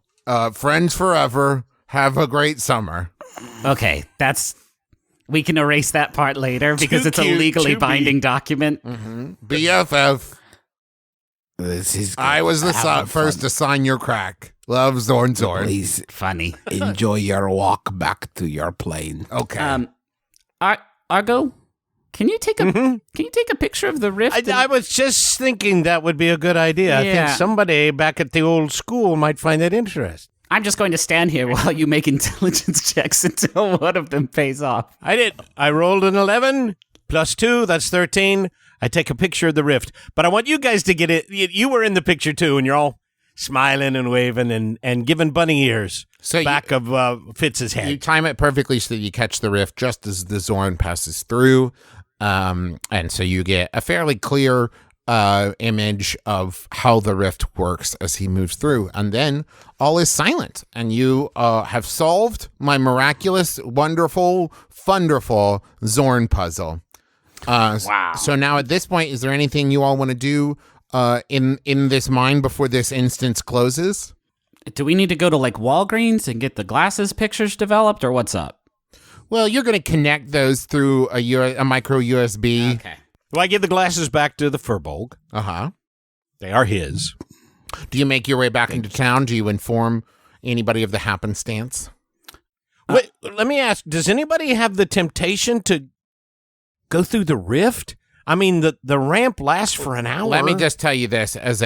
Friends forever. Have a great summer. Okay. We can erase that part later because it's a cute legally to be. binding document. BFF. This is I was the having first to sign your crack. Love, Zorn. Please Funny. enjoy your walk back to your plane. Okay. Argo, can you take a picture of the rift? I was just thinking that would be a good idea. I Yeah. think somebody back at the old school might find it interesting. I'm just going to stand here while you make intelligence checks until one of them pays off. I did. I rolled an 11 plus 2. That's 13. I take a picture of the rift. But I want you guys to get it. You were in the picture too, and you're all smiling and waving and giving bunny ears back of Fitz's head. You time it perfectly so that you catch the rift just as the Zorn passes through. And so you get a fairly clear image of how the rift works as he moves through. And then all is silent. And you have solved my miraculous, wonderful, funderful Zorn puzzle. Wow. So now at this point, is there anything you all want to do in this mine before this instance closes? Do we need to go to like Walgreens and get the glasses pictures developed, or what's up? Well, you're going to connect those through a micro USB. Okay. Well, I give the glasses back to the Furbolg. Uh-huh. They are his. Do you make your way back into town? Do you inform anybody of the happenstance? Wait, let me ask, does anybody have the temptation to go through the rift? I mean, the ramp lasts for an hour. Let me just tell you this as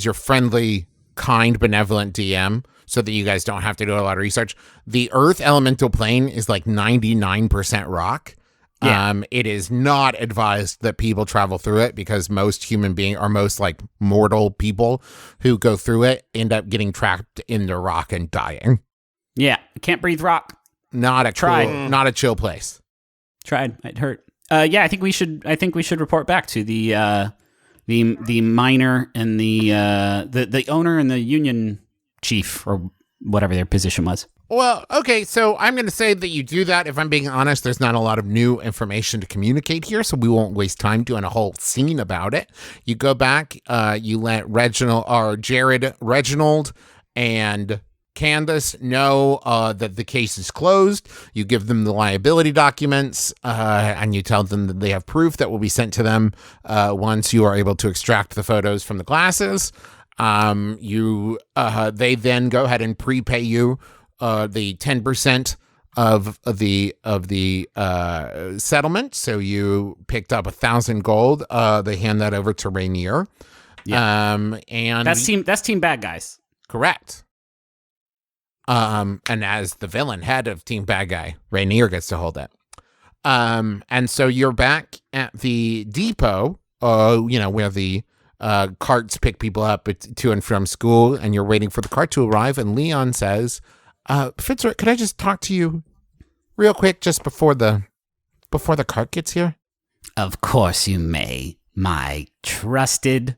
your friendly, kind, benevolent DM, so that you guys don't have to do a lot of research. The Earth elemental plane is like 99% rock, Yeah. It is not advised that people travel through it because most like mortal people who go through it end up getting trapped in the rock and dying. Yeah. Can't breathe rock. Not a not a chill place. Tried. It hurt. Yeah, I think we should report back to the miner and the owner and the union chief or whatever their position was. Well, okay, so I'm going to say that you do that. If I'm being honest, there's not a lot of new information to communicate here, so we won't waste time doing a whole scene about it. You go back, you let Jared, Reginald, and Candace know that the case is closed. You give them the liability documents, and you tell them that they have proof that will be sent to them once you are able to extract the photos from the glasses. They then go ahead and prepay you the 10% of the settlement. So you picked up 1,000 gold. They hand that over to Rainier. Yeah. And that's team bad guys. Correct. And as the villain head of Team Bad Guy, Rainier gets to hold it. And so you're back at the depot, where the carts pick people up to and from school, and you're waiting for the cart to arrive. And Leon says, Fitzroy, could I just talk to you real quick just before the cart gets here? Of course you may, my trusted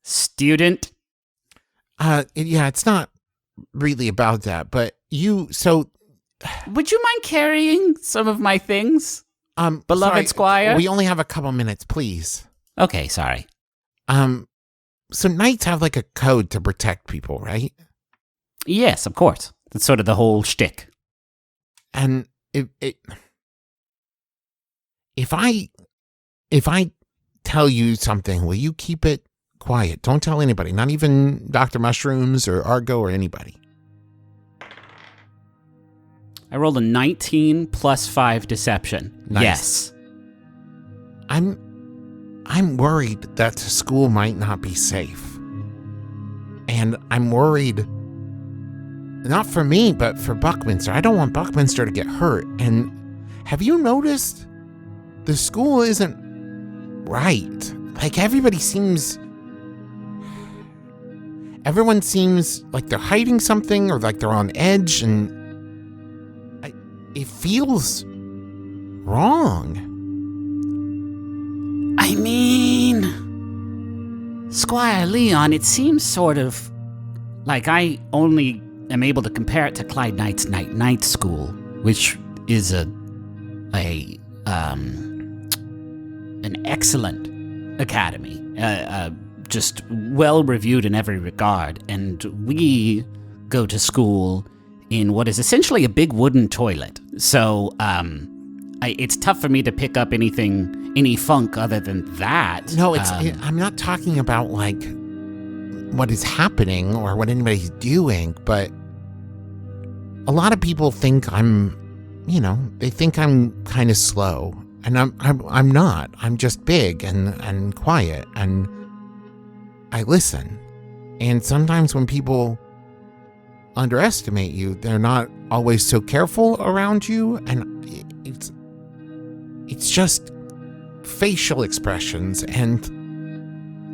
student. Yeah, it's not really about that, but would you mind carrying some of my things, beloved sorry, squire? We only have a couple minutes, please. Okay, sorry. So knights have like a code to protect people, right? Yes, of course. That's sort of the whole shtick. And if I tell you something, will you keep it quiet? Don't tell anybody, not even Dr. Mushrooms or Argo or anybody. I rolled a 19 plus 5 deception. Nice. Yes. I'm worried that the school might not be safe. And I'm worried, not for me, but for Buckminster. I don't want Buckminster to get hurt. And have you noticed the school isn't right? Like everyone seems like they're hiding something or like they're on edge, and it feels wrong. I mean, Squire Leon, it seems sort of like I only am able to compare it to Clyde Knight's night school, which is an excellent academy, just well reviewed in every regard. And we go to school in what is essentially a big wooden toilet. So it's tough for me to pick up any funk other than that. No, I'm not talking about like what is happening or what anybody's doing, but a lot of people think they think I'm kind of slow, and I'm not. I'm just big and quiet, and I listen. And sometimes when people underestimate you, they're not always so careful around you, and it's just facial expressions and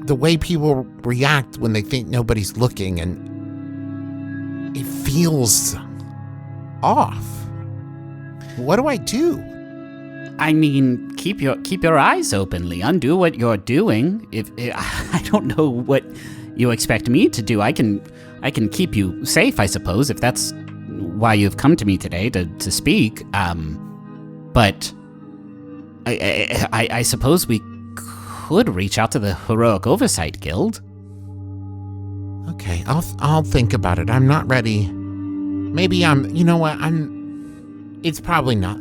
the way people react when they think nobody's looking, and it feels off. What do I do? I mean, keep your eyes open, Leon. Do what you're doing. If I don't know what you expect me to do, I can keep you safe, I suppose, if that's why you've come to me today to speak. But I suppose we could reach out to the Heroic Oversight Guild. Okay, I'll think about it. I'm not ready. Maybe it's probably not.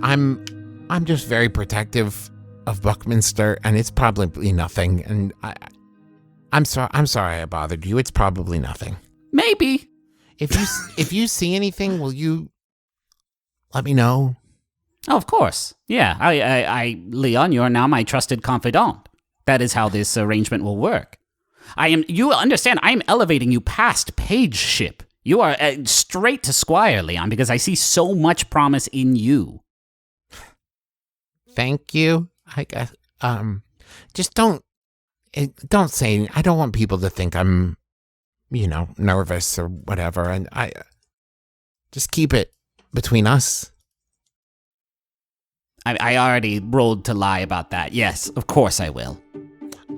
I'm just very protective of Buckminster, and it's probably nothing. And I'm sorry I bothered you. It's probably nothing. Maybe. If you see anything, will you let me know? Oh, of course. Yeah. I Leon, you are now my trusted confidant. That is how this arrangement will work. You understand, I am elevating you past pageship. You are straight to Squire, Leon, because I see so much promise in you. thank you. I guess. Just don't say. I don't want people to think I'm, nervous or whatever. And I just keep it between us. I already rolled to lie about that. Yes, of course I will.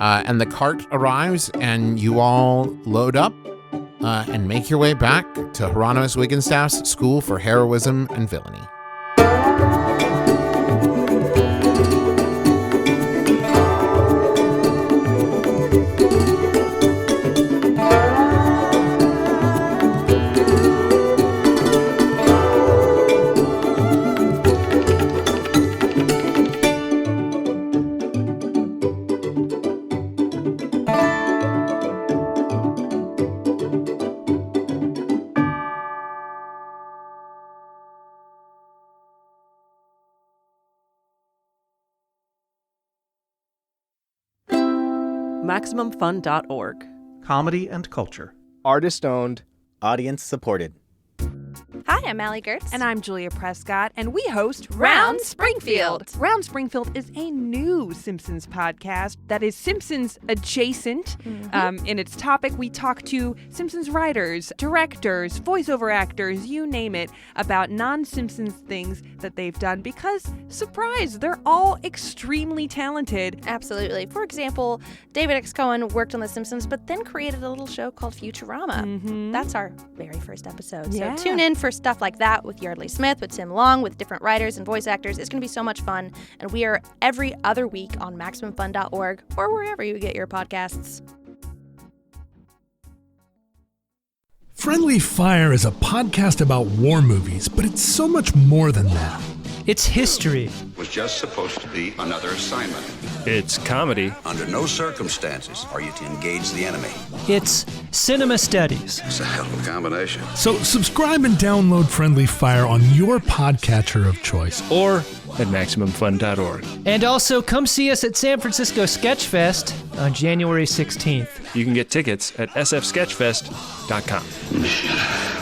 And the cart arrives, and you all load up and make your way back to Hieronymus Wiggenstaff's School for Heroism and Villainy. MaximumFun.org. Comedy and culture. Artist owned, audience supported. Hi, I'm Allie Gertz. And I'm Julia Prescott, and we host Round Springfield. Round Springfield is a new Simpsons podcast that is Simpsons adjacent. In its topic, we talk to Simpsons writers, directors, voiceover actors, you name it, about non-Simpsons things that they've done because, surprise, they're all extremely talented. Absolutely. For example, David X. Cohen worked on The Simpsons, but then created a little show called Futurama. That's our very first episode. Yeah. So tune in for stuff like that with Yardley Smith, with Tim Long, with different writers and voice actors. It's going to be so much fun. And we are every other week on MaximumFun.org or wherever you get your podcasts. Friendly Fire is a podcast about war movies, but it's so much more than that. It's history. Was just supposed to be another assignment. It's comedy. Under no circumstances are you to engage the enemy. It's cinema studies. It's a hell of a combination. So subscribe and download Friendly Fire on your podcatcher of choice. Or at MaximumFun.org. And also come see us at San Francisco Sketchfest on January 16th. You can get tickets at sfsketchfest.com.